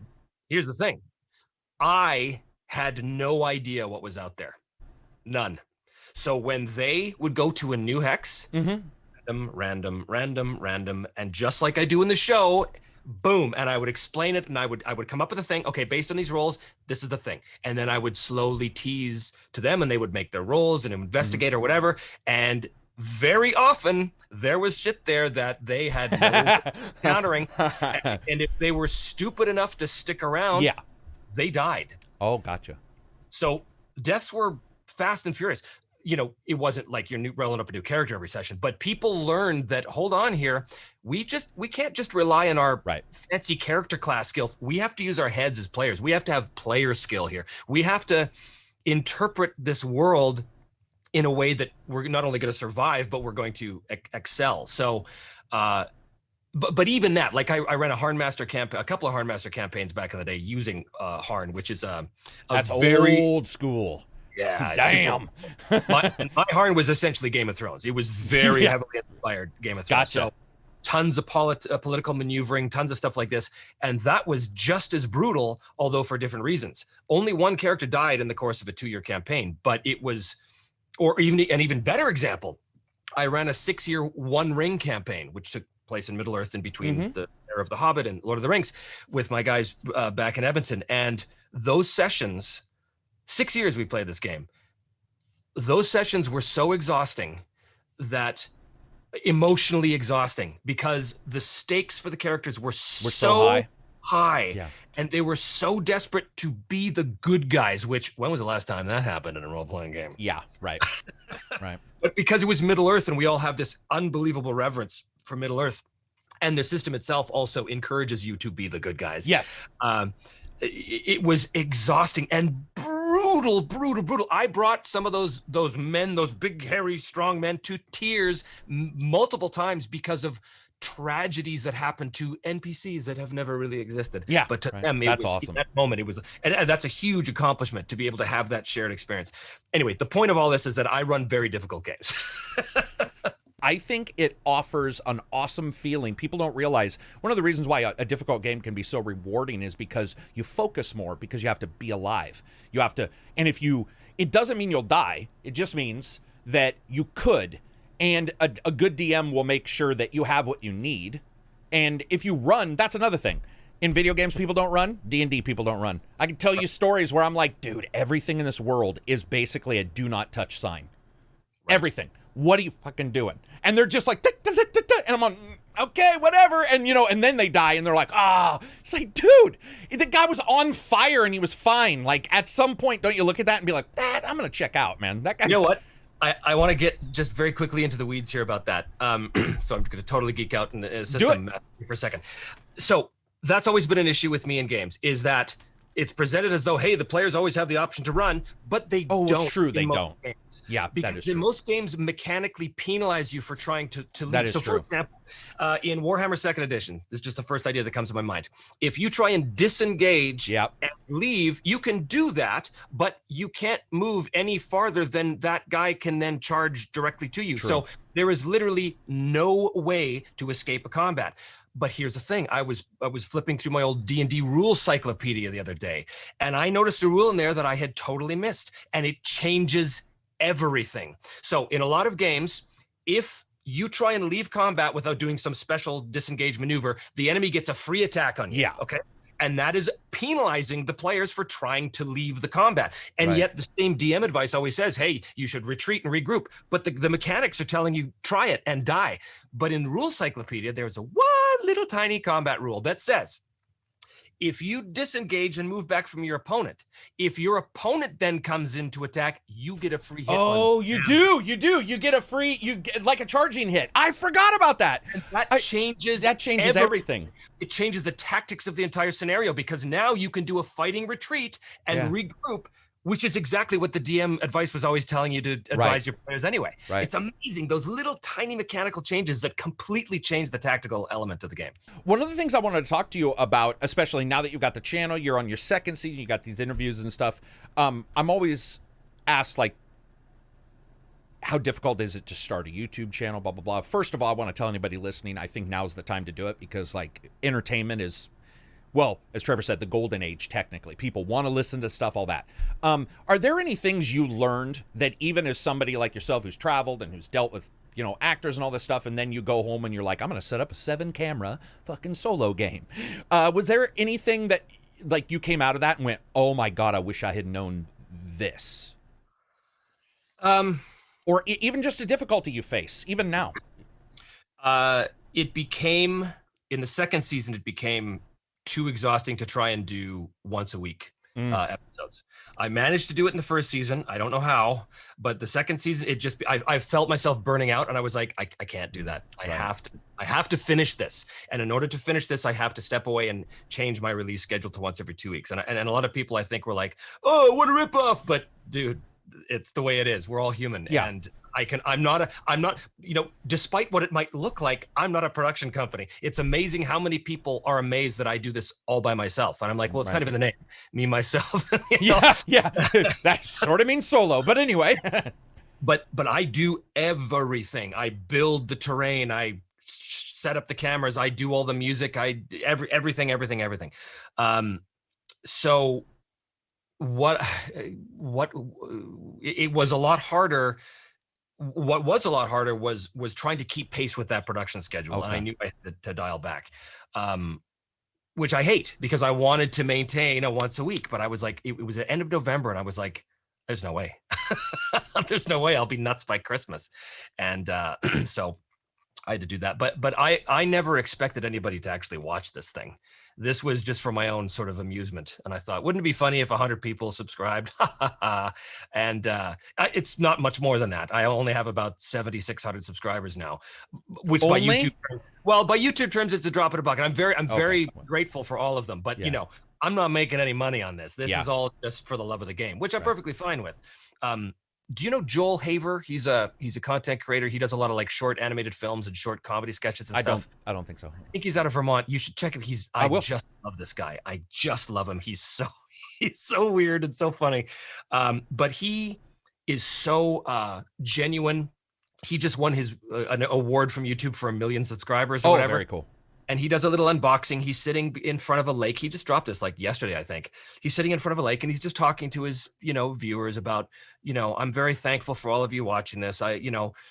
here's the thing. I had no idea what was out there. None. So when they would go to a new hex, random, and just like I do in the show, boom, and I would explain it, and I would come up with a thing. Okay, based on these rolls, this is the thing, and then I would slowly tease to them, and they would make their rolls and investigate or whatever. And very often there was shit there that they had no countering, and if they were stupid enough to stick around, they died. Oh, gotcha. So deaths were fast and furious. It wasn't like you're rolling up a new character every session, but people learned that, hold on here, we can't just rely on our fancy character class skills. We have to use our heads as players. We have to have player skill here. We have to interpret this world in a way that we're not only going to survive, but we're going to excel. So, but even that, like I ran a couple of Harnmaster campaigns back in the day using Harn, which is that's very old school. Yeah, damn. My Harn was essentially Game of Thrones. It was very heavily inspired Game of Thrones. Gotcha. So tons of political maneuvering, tons of stuff like this, and that was just as brutal, although for different reasons. Only one character died in the course of a 2-year campaign, but it was, or even an even better example. I ran a 6-year One Ring campaign, which took place in Middle Earth in between the era of The Hobbit and Lord of the Rings, with my guys back in Edmonton, and those sessions. 6 years we played this game. Those sessions were so exhausting, that emotionally exhausting, because the stakes for the characters were so high. And they were so desperate to be the good guys, which, when was the last time that happened in a role-playing game? Yeah, right. Right. But because it was Middle Earth and we all have this unbelievable reverence for Middle Earth, and the system itself also encourages you to be the good guys. Yes. It was exhausting and brutal. I brought some of those men, those big, hairy, strong men, to tears multiple times because of tragedies that happened to NPCs that have never really existed. Yeah, but to them, it was awesome. In that moment, it was, and that's a huge accomplishment to be able to have that shared experience. Anyway, the point of all this is that I run very difficult games. I think it offers an awesome feeling. People don't realize one of the reasons why a difficult game can be so rewarding is because you focus more, because you have to be alive. You have to, and it doesn't mean you'll die. It just means that you could, and a good DM will make sure that you have what you need. And if you run, that's another thing. In video games, people don't run. D&D people don't run. I can tell you stories where I'm like, dude, everything in this world is basically a do not touch sign. Right. Everything. What are you fucking doing? And they're just like, and I'm on, okay, whatever. And, and then they die and they're like, it's like, dude, the guy was on fire and he was fine. Like, at some point, don't you look at that and be like, I'm going to check out, man. That guy's. You know what? I want to get just very quickly into the weeds here about that. So I'm just going to totally geek out in the system for a second. So that's always been an issue with me in games, is that it's presented as though, hey, the players always have the option to run, but they don't. Oh, true, they don't. Games. Yeah, because that is true. Most games mechanically penalize you for trying to leave. That is so, true. for example, in Warhammer 2nd Edition, this is just the first idea that comes to my mind. If you try and disengage and leave, you can do that, but you can't move any farther than that guy can then charge directly to you. True. So there is literally no way to escape a combat. But here's the thing. I was flipping through my old D&D rules cyclopedia the other day, and I noticed a rule in there that I had totally missed, and it changes everything. So in a lot of games, if you try and leave combat without doing some special disengage maneuver, the enemy gets a free attack on you. Yeah. Okay. And that is penalizing the players for trying to leave the combat. And yet the same DM advice always says, hey, you should retreat and regroup. But the mechanics are telling you try it and die. But in Rule Cyclopedia, there's a one little tiny combat rule that says, if you disengage and move back from your opponent, if your opponent then comes in to attack, you get a free hit. Oh, you do. You get a free, you get like a charging hit. I forgot about that. And that changes everything. It changes the tactics of the entire scenario, because now you can do a fighting retreat and regroup, which is exactly what the DM advice was always telling you to advise your players anyway. Right. It's amazing, those little tiny mechanical changes that completely change the tactical element of the game. One of the things I wanted to talk to you about, especially now that you've got the channel, you're on your second season, you got these interviews and stuff. I'm always asked, like, how difficult is it to start a YouTube channel, blah, blah, blah. First of all, I want to tell anybody listening, I think now's the time to do it, because, like, entertainment is, well, as Trevor said, the golden age, technically. People want to listen to stuff, all that. Are there any things you learned that, even as somebody like yourself who's traveled and who's dealt with, you know, actors and all this stuff, and then you go home and you're like, I'm going to set up a 7-camera fucking solo game. Was there anything that, like, you came out of that and went, oh my God, I wish I had known this? Or even just a difficulty you face, even now? It became, in the second season, it became too exhausting to try and do once a week episodes. I managed to do it in the first season. I don't know how, but the second season, it just, I felt myself burning out, and I was like, I can't do that. I have to finish this. And in order to finish this, I have to step away and change my release schedule to once every 2 weeks. And a lot of people, I think, were like, oh, what a ripoff. But dude, it's the way it is. We're all human. Yeah. And I'm not, you know, despite what it might look like, I'm not a production company. It's amazing how many people are amazed that I do this all by myself. And I'm like, well, it's kind of in the name, me, myself. Yeah. That sort of means solo, but anyway. But I do everything. I build the terrain. I set up the cameras. I do all the music. Everything. So it was a lot harder. What was a lot harder was trying to keep pace with that production schedule. Okay. And I knew I had to dial back, which I hate, because I wanted to maintain a once a week, but I was like, it was the end of November, and I was like, there's no way. There's no way I'll be nuts by Christmas. And so I had to do that. But I never expected anybody to actually watch this thing. This was just for my own sort of amusement. And I thought, wouldn't it be funny if 100 people subscribed? And it's not much more than that. I only have about 7,600 subscribers now, which by YouTube terms, it's a drop in a bucket. I'm very grateful for all of them. But, you know, I'm not making any money on this. This is all just for the love of the game, which I'm perfectly fine with. Do you know Joel Haver? He's a content creator. He does a lot of like short animated films and short comedy sketches and stuff. I don't think so. I think he's out of Vermont. You should check him. I just love this guy. I just love him. He's so weird and so funny. But he is so genuine. He just won an award from YouTube for 1 million subscribers or whatever. Very cool. And he does a little unboxing. He's sitting in front of a lake. He just dropped this like yesterday, I think. He's sitting in front of a lake, and he's just talking to his, you know, viewers about, you know, I'm very thankful for all of you watching this.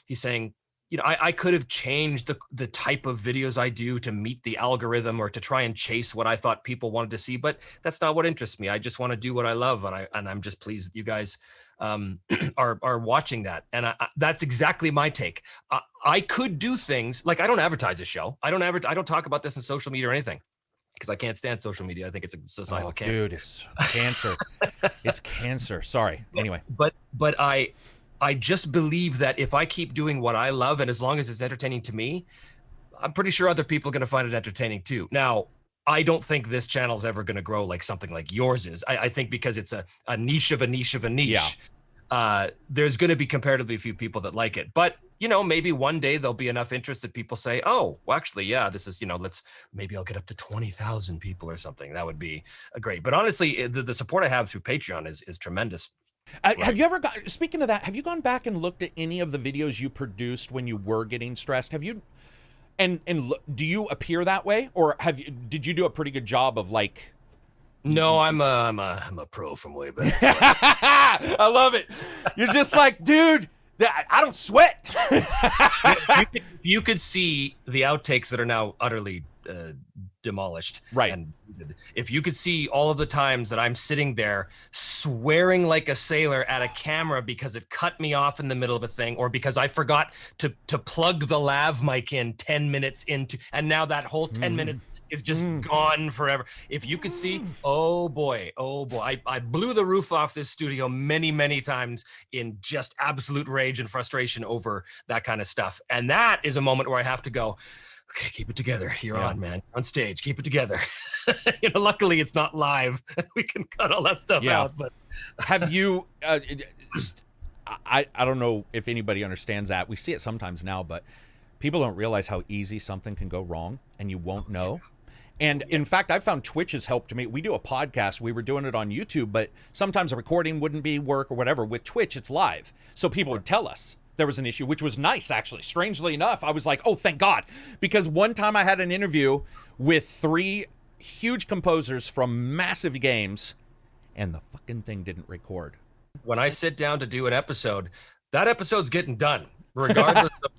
He's saying, you know, I could have changed the type of videos I do to meet the algorithm or to try and chase what I thought people wanted to see, but that's not what interests me. I just want to do what I love, and I'm just pleased that you guys are watching that. And that's exactly my take. I could do things like, I don't advertise this show. I don't talk about this in social media or anything, because I can't stand social media. I think it's a societal cancer. Dude, it's cancer. It's cancer. Sorry. Anyway. But I just believe that if I keep doing what I love, and as long as it's entertaining to me, I'm pretty sure other people are going to find it entertaining too. Now, I don't think this channel is ever going to grow like something like yours is. I think because it's a niche of a niche of a niche, there's going to be comparatively few people that like it. But, you know, maybe one day there'll be enough interest that people say, oh, well, actually, yeah, this is, you know, maybe I'll get up to 20,000 people or something. That would be great. But honestly, the support I have through Patreon is tremendous. Have you ever speaking of that, have you gone back and looked at any of the videos you produced when you were getting stressed? Have you, and do you appear that way, or did you do a pretty good job of like? No, I'm a pro from way back. I love it. You're just like, dude, I don't sweat. You could see the outtakes that are now utterly demolished. Right. And if you could see all of the times that I'm sitting there swearing like a sailor at a camera because it cut me off in the middle of a thing, or because I forgot to plug the lav mic in 10 minutes into, and now that whole 10 minutes is just gone forever. If you could see, oh boy, I blew the roof off this studio many times in just absolute rage and frustration over that kind of stuff. And that is a moment where I have to go, okay, keep it together. You're on, man. On stage, keep it together. Luckily it's not live. We can cut all that stuff out. But have you? I don't know if anybody understands that. We see it sometimes now, but people don't realize how easy something can go wrong, and you won't know. And in fact, I found Twitch has helped me. We do a podcast. We were doing it on YouTube, but sometimes a recording wouldn't be work or whatever. With Twitch, it's live, so people would tell us there was an issue, which was nice, actually. Strangely enough, I was like, oh, thank God. Because one time I had an interview with 3 huge composers from massive games, and the fucking thing didn't record. When I sit down to do an episode, that episode's getting done, regardless of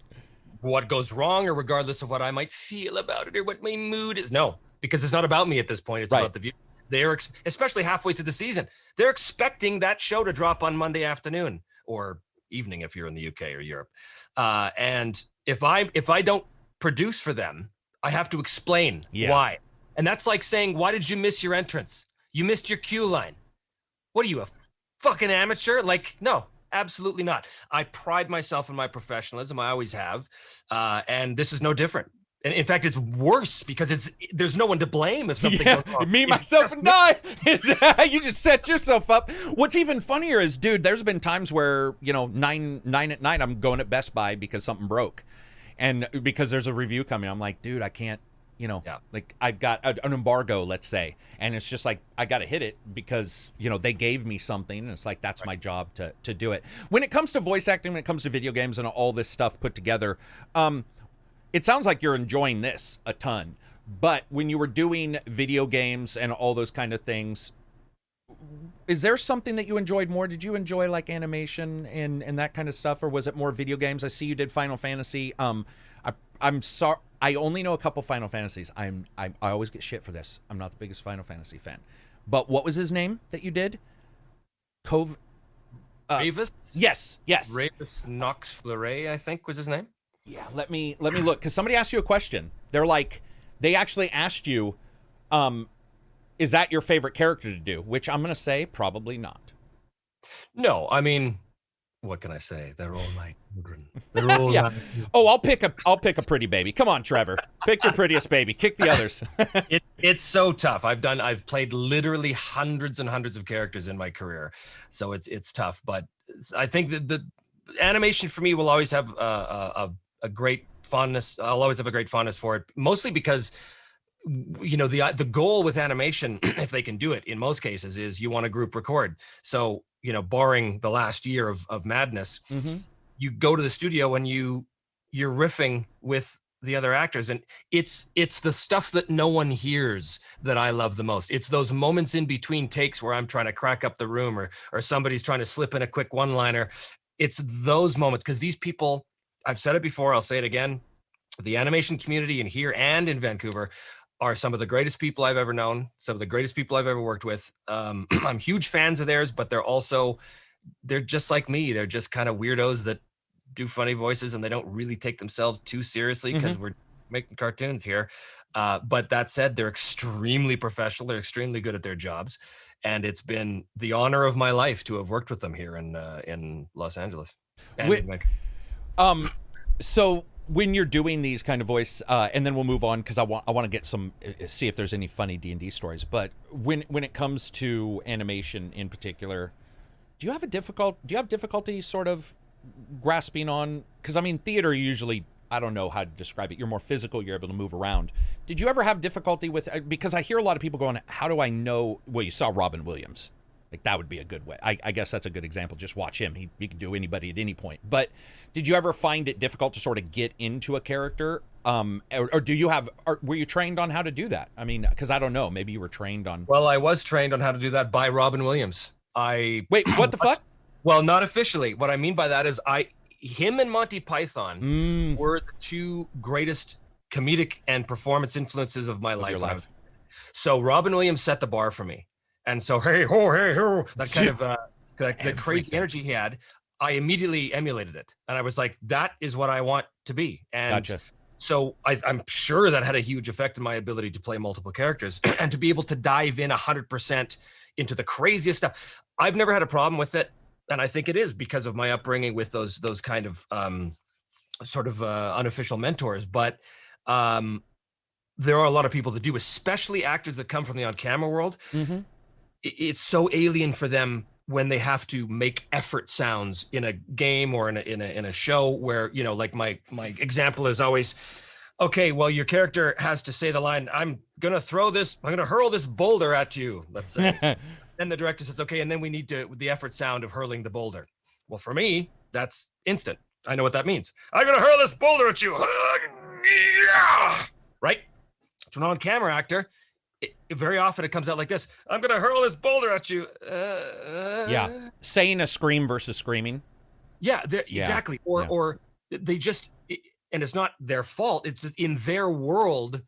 what goes wrong or regardless of what I might feel about it or what my mood is. No, because it's not about me at this point. It's about the viewers. They're, especially halfway through the season, they're expecting that show to drop on Monday afternoon or evening if you're in the UK or Europe. And if I don't produce for them, I have to explain why. And that's like saying, why did you miss your entrance? You missed your cue line. What are you, a fucking amateur? Like, no, absolutely not. I pride myself in my professionalism. I always have. And this is no different. And in fact, it's worse because there's no one to blame if something goes wrong. Me, myself, and I. You just set yourself up. What's even funnier is, dude, there's been times where, 9 at night, I'm going at Best Buy because something broke. And because there's a review coming, I'm like, dude, I can't, like I've got an embargo, let's say. And it's just like, I got to hit it because, they gave me something. And it's like, that's my job to do it. When it comes to voice acting, when it comes to video games and all this stuff put together, it sounds like you're enjoying this a ton, but when you were doing video games and all those kind of things, is there something that you enjoyed more? Did you enjoy like animation and that kind of stuff, or was it more video games? I see you did Final Fantasy. I'm sorry, I only know a couple Final Fantasies. I always get shit for this. I'm not the biggest Final Fantasy fan, but what was his name that you did? Ravis? Yes. Ravis Nox Fleuret, I think was his name. Yeah, let me look, because somebody asked you a question. They actually asked you, is that your favorite character to do? Which I'm going to say probably not. No, I mean, what can I say? They're all my children. They're all yeah. Oh, I'll pick a pretty baby. Come on, Trevor. Pick your prettiest baby. Kick the others. It's so tough. I've played literally hundreds and hundreds of characters in my career, so it's tough. But I think that the animation for me will always have a great fondness. I'll always have a great fondness for it, mostly because the goal with animation, if they can do it in most cases, is you want to group record. So barring the last year of madness, you go to the studio and you're riffing with the other actors, and it's the stuff that no one hears that I love the most. It's those moments in between takes where I'm trying to crack up the room, or somebody's trying to slip in a quick one-liner. It's those moments, because these people, I've said it before, I'll say it again, the animation community in here and in Vancouver are some of the greatest people I've ever known, some of the greatest people I've ever worked with. I'm huge fans of theirs, but they're just like me. They're just kind of weirdos that do funny voices, and they don't really take themselves too seriously because we're making cartoons here. But that said, they're extremely professional. They're extremely good at their jobs. And it's been the honor of my life to have worked with them here in Los Angeles. So when you're doing these kind of voice, and then we'll move on because I want to get see if there's any funny D&D stories. But when it comes to animation in particular, do you have difficulty sort of grasping on? Because I mean, theater usually, I don't know how to describe it. You're more physical. You're able to move around. Did you ever have difficulty with? Because I hear a lot of people going, "How do I know?" Well, you saw Robin Williams. Like, that would be a good way. I guess that's a good example. Just watch him. He can do anybody at any point. But did you ever find it difficult to sort of get into a character? Or do you have? Were you trained on how to do that? I mean, because I don't know. Maybe you were trained on. Well, I was trained on how to do that by Robin Williams. Wait, what the fuck? Well, not officially. What I mean by that is him and Monty Python were the two greatest comedic and performance influences of my life. So Robin Williams set the bar for me. And so, hey ho, that kind of that crazy energy he had, I immediately emulated it. And I was like, that is what I want to be. And gotcha. So I'm sure that had a huge effect on my ability to play multiple characters and to be able to dive in 100% into the craziest stuff. I've never had a problem with it, and I think it is because of my upbringing with those kind of unofficial mentors. But there are a lot of people that do, especially actors that come from the on-camera world. It's so alien for them when they have to make effort sounds in a game or in a show where, you know, like my example is always, okay, well, your character has to say the line, I'm gonna hurl this boulder at you, let's say. Then the director says, okay, and then we need the effort sound of hurling the boulder. Well, for me, that's instant. I know what that means. I'm gonna hurl this boulder at you. Right? To an on-camera actor, very often it comes out like this. I'm gonna hurl this boulder at you. Yeah, saying a scream versus screaming. Yeah, exactly. Or they just, and it's not their fault. It's just in their world.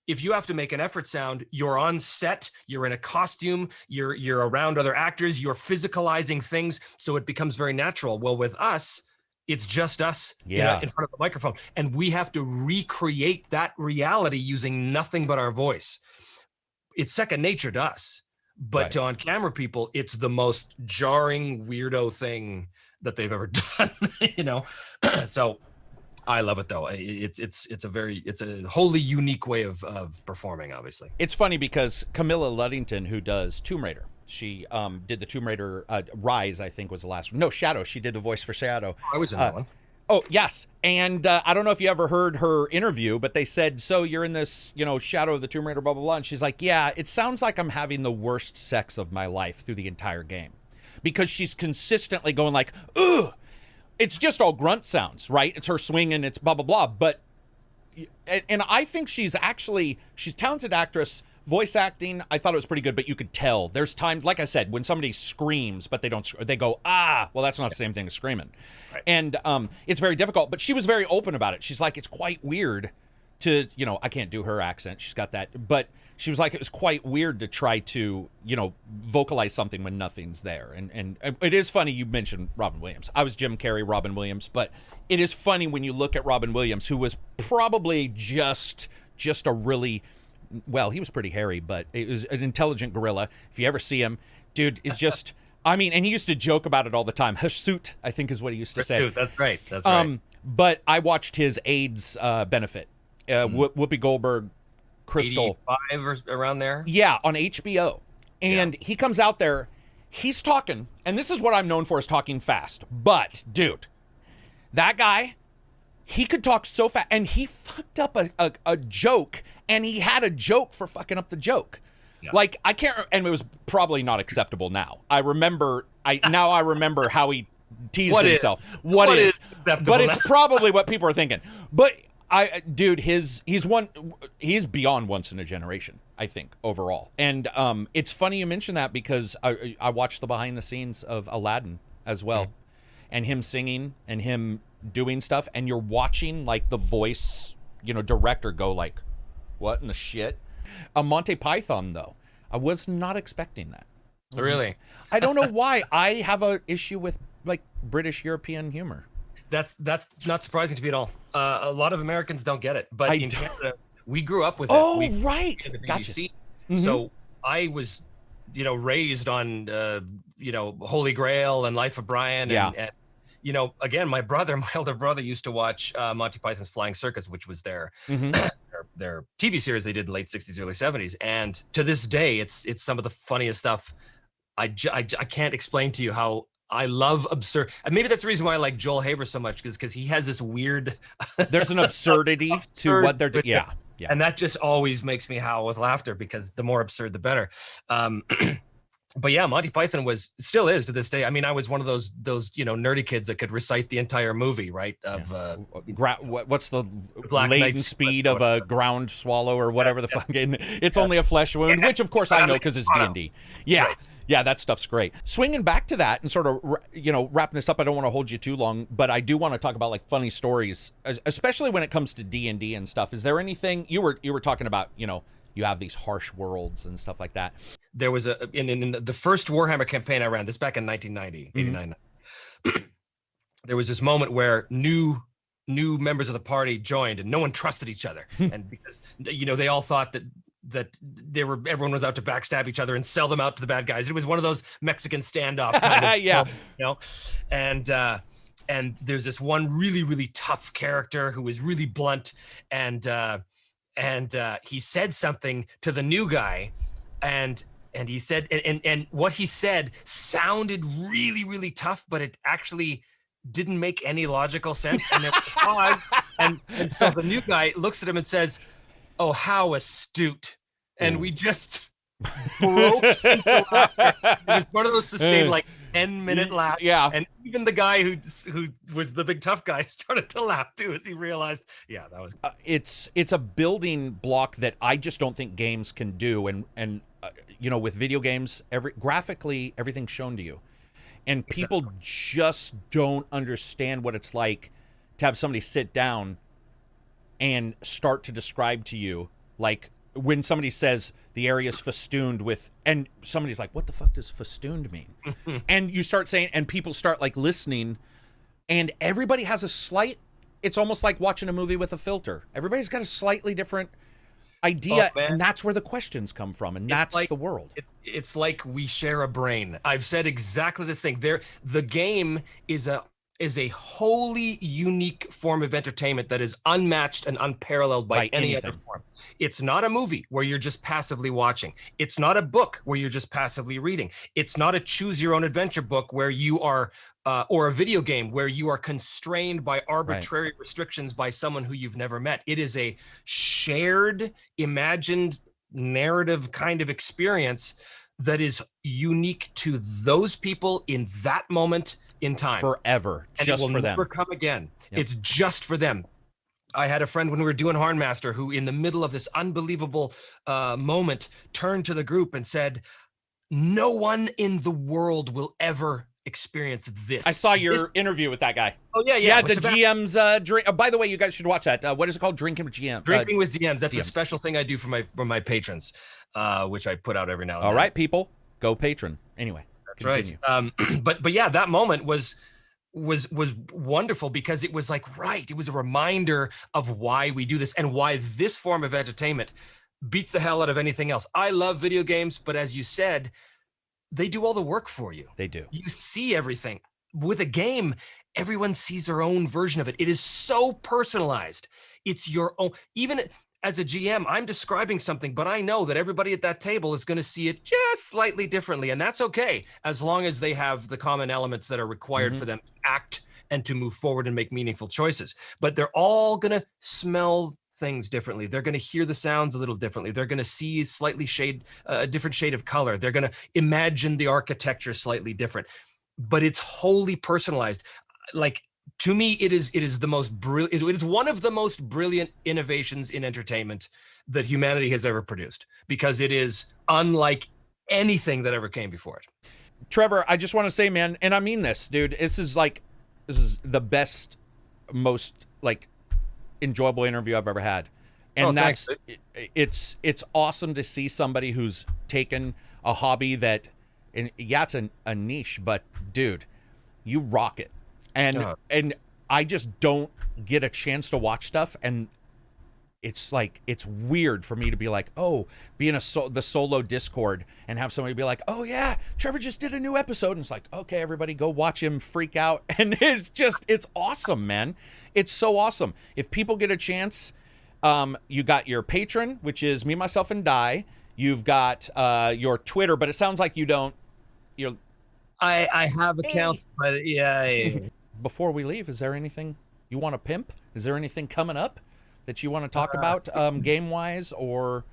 If you have to make an effort sound, you're on set, you're in a costume, you're around other actors, you're physicalizing things, so it becomes very natural. Well, with us, it's just us in front of the microphone, and we have to recreate that reality using nothing but our voice. It's second nature to us, but to on-camera people, it's the most jarring, weirdo thing that they've ever done. You know, so I love it though. It's a wholly unique way of performing. Obviously, it's funny because Camilla Luddington, who does Tomb Raider, she did the Tomb Raider Rise, I think was the last one. No, Shadow. She did the voice for Shadow. I was in that one. Oh, yes. And I don't know if you ever heard her interview, but they said, so you're in this, you know, Shadow of the Tomb Raider, blah, blah, blah. And she's like, yeah, it sounds like I'm having the worst sex of my life through the entire game. Because she's consistently going like, ugh. It's just all grunt sounds, right? It's her swinging, it's blah, blah, blah. But, and I think she's a talented actress. Voice acting, I thought it was pretty good, but you could tell. There's times, like I said, when somebody screams, but they go, ah, well, that's not the same thing as screaming. Right. And it's very difficult, but she was very open about it. She's like, it's quite weird to, you know, I can't do her accent. She's got that. But she was like, it was quite weird to try to, you know, vocalize something when nothing's there. And it is funny you mentioned Robin Williams. I was Jim Carrey, Robin Williams, but it is funny when you look at Robin Williams, who was probably just a really... Well, he was pretty hairy, but it was an intelligent gorilla. If you ever see him, dude, it's just, I mean, and he used to joke about it all the time. Hirsute, I think is what he used to say. Hirsute, that's right. That's right. But I watched his AIDS benefit. Whoopi Goldberg, Crystal. 85 or around there? Yeah, on HBO. And he comes out there, he's talking, and this is what I'm known for, is talking fast. But, dude, that guy, he could talk so fast, and he fucked up a joke, and he had a joke for fucking up the joke. Yeah. Like, I can't, and it was probably not acceptable now. I remember how he teased himself. What is but it's probably what people are thinking. But dude, he's beyond once in a generation, I think, overall. And it's funny you mention that because I watched the behind the scenes of Aladdin as well, and him singing and him doing stuff, and you're watching like the voice, you know, director go like, what in the shit? Monty Python, though, I was not expecting that. Really? I don't know why. I have a issue with like British European humor. That's not surprising to me at all. A lot of Americans don't get it, but in Canada, we grew up with it. Oh, right. Gotcha. So I was, you know, raised on, you know, Holy Grail and Life of Brian, and you know, again, my older brother used to watch Monty Python's Flying Circus, which was their TV series they did in the late 60s, early 70s. And to this day, it's some of the funniest stuff. I can't explain to you how I love absurd. And maybe that's the reason why I like Joel Haver so much, because he has this weird... There's an absurdity to what they're doing. Yeah. And that just always makes me howl with laughter, because the more absurd, the better. But yeah, Monty Python still is to this day. I mean, I was one of those you know, nerdy kids that could recite the entire movie, right? Of what's the latent speed of a ground swallow or whatever the fucking? It's only a flesh wound, which of course I know because it's D&D. Yeah. Right. Yeah, that stuff's great. Swinging back to that and sort of, you know, wrapping this up, I don't want to hold you too long, but I do want to talk about like funny stories, especially when it comes to D&D and stuff. Is there anything you were talking about, you know, you have these harsh worlds and stuff like that? There was in the first Warhammer campaign I ran, this back in 1990, 89. There was this moment where new new members of the party joined, and no one trusted each other, and because they all thought that everyone was out to backstab each other and sell them out to the bad guys. It was one of those Mexican standoff kind of yeah. And there's this one really, really tough character who was really blunt, and he said something to the new guy, and he said, and what he said sounded really, really tough, but it actually didn't make any logical sense. And it was and so the new guy looks at him and says, "Oh, how astute!" And we just broke into laughter. It was one of those sustained 10-minute laughs. Yeah. And even the guy who was the big tough guy started to laugh too as he realized, that was. It's a building block that I just don't think games can do, and with video games, graphically everything's shown to you, and people just don't understand what it's like to have somebody sit down and start to describe to you, like when somebody says the area is festooned with, and somebody's like, what the fuck does festooned mean? And you start saying, and people start listening, and everybody has it's almost like watching a movie with a filter. Everybody's got a slightly different idea, and that's where the questions come from, and that's the world. It's like we share a brain. I've said exactly this thing. The game is a wholly unique form of entertainment that is unmatched and unparalleled by any other form. It's not a movie where you're just passively watching. It's not a book where you're just passively reading. It's not a choose your own adventure book where you are, or a video game where you are constrained by arbitrary restrictions by someone who you've never met. It is a shared, imagined narrative kind of experience that is unique to those people in that moment in time, forever, and just it will for never them. come again. Yep. It's just for them. I had a friend when we were doing Hornmaster who, in the middle of this unbelievable moment, turned to the group and said, "No one in the world will ever experience this." I saw your interview with that guy. Oh yeah. Yeah, the GM's drink. By the way, you guys should watch that. What is it called? Drinking with GM. Drinking with DMs. That's a special thing I do for my patrons, which I put out every now and then. All right, people, go patron. Anyway. Right. But yeah, that moment was wonderful because it was it was a reminder of why we do this and why this form of entertainment beats the hell out of anything else. I love video games, but as you said, they do all the work for you. They do. You see everything. With a game, everyone sees their own version of it. It is so personalized. It's your own. Even as a GM, I'm describing something, but I know that everybody at that table is going to see it just slightly differently. And that's okay, as long as they have the common elements that are required for them to act and to move forward and make meaningful choices. But they're all going to smell things differently. They're going to hear the sounds a little differently. They're going to see a different shade of color. They're going to imagine the architecture slightly different. But it's wholly personalized. To me, it is the most brilliant. It is one of the most brilliant innovations in entertainment that humanity has ever produced, because it is unlike anything that ever came before it. Trevor, I just want to say, man, and I mean this, dude. This is the best, most enjoyable interview I've ever had, and thanks. It's awesome to see somebody who's taken a hobby that, and it's a niche, but dude, you rock it. And I just don't get a chance to watch stuff, and it's weird for me to be be in the solo Discord and have somebody be like, "Oh yeah, Trevor just did a new episode," and it's like, okay, everybody go watch him freak out, and it's awesome, man. It's so awesome. If people get a chance, you got your Patreon, which is Me, Myself, and Die. You've got your Twitter, but it sounds like you don't. I have accounts, but yeah. Before we leave, is there anything you want to pimp? Is there anything coming up that you want to talk about, game wise, or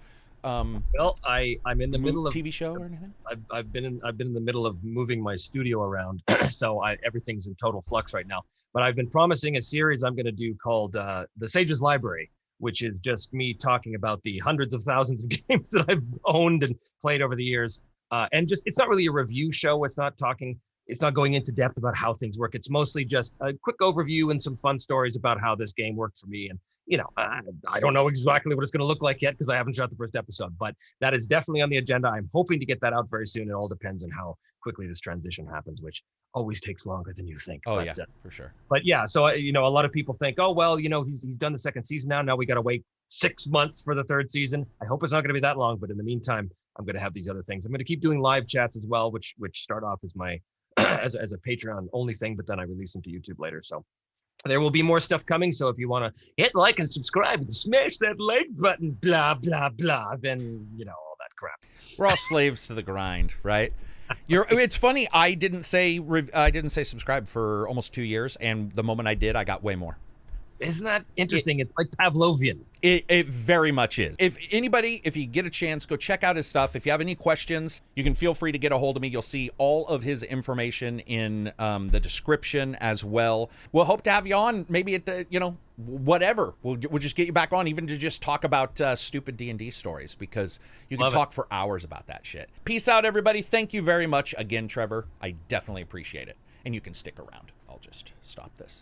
well, I'm in the middle of TV show or anything? I've been in the middle of moving my studio around, so everything's in total flux right now. But I've been promising a series I'm going to do called The Sage's Library, which is just me talking about the hundreds of thousands of games that I've owned and played over the years. And it's not really a review show. It's not talking. it's not going into depth about how things work. It's mostly just a quick overview and some fun stories about how this game worked for me. And, you know, I don't know exactly what it's going to look like yet because I haven't shot the first episode, but that is definitely on the agenda. I'm hoping to get that out very soon. It all depends on how quickly this transition happens, which always takes longer than you think. Oh, yeah, for sure. But yeah, so, you know, a lot of people think, oh, well, you know, he's done the second season now. Now we got to wait 6 months for the third season. I hope it's not going to be that long, but in the meantime, I'm going to have these other things. I'm going to keep doing live chats as well, which start off as my as a Patreon only thing, but then I release them to YouTube later. So there will be more stuff coming. So if you want to hit like and subscribe and smash that like button, blah blah blah, then you know all that crap. We're all slaves to the grind, right? It's funny. I didn't say subscribe for almost 2 years, and the moment I did, I got way more. Isn't that interesting? It's like Pavlovian. It very much is. If you get a chance, go check out his stuff. If you have any questions, you can feel free to get a hold of me. You'll see all of his information in the description as well. We'll hope to have you on maybe at the, you know, whatever. We'll just get you back on, even to just talk about stupid D&D stories, because you can talk for hours about that shit. Peace out, everybody. Thank you very much again, Trevor. I definitely appreciate it. And you can stick around. I'll just stop this.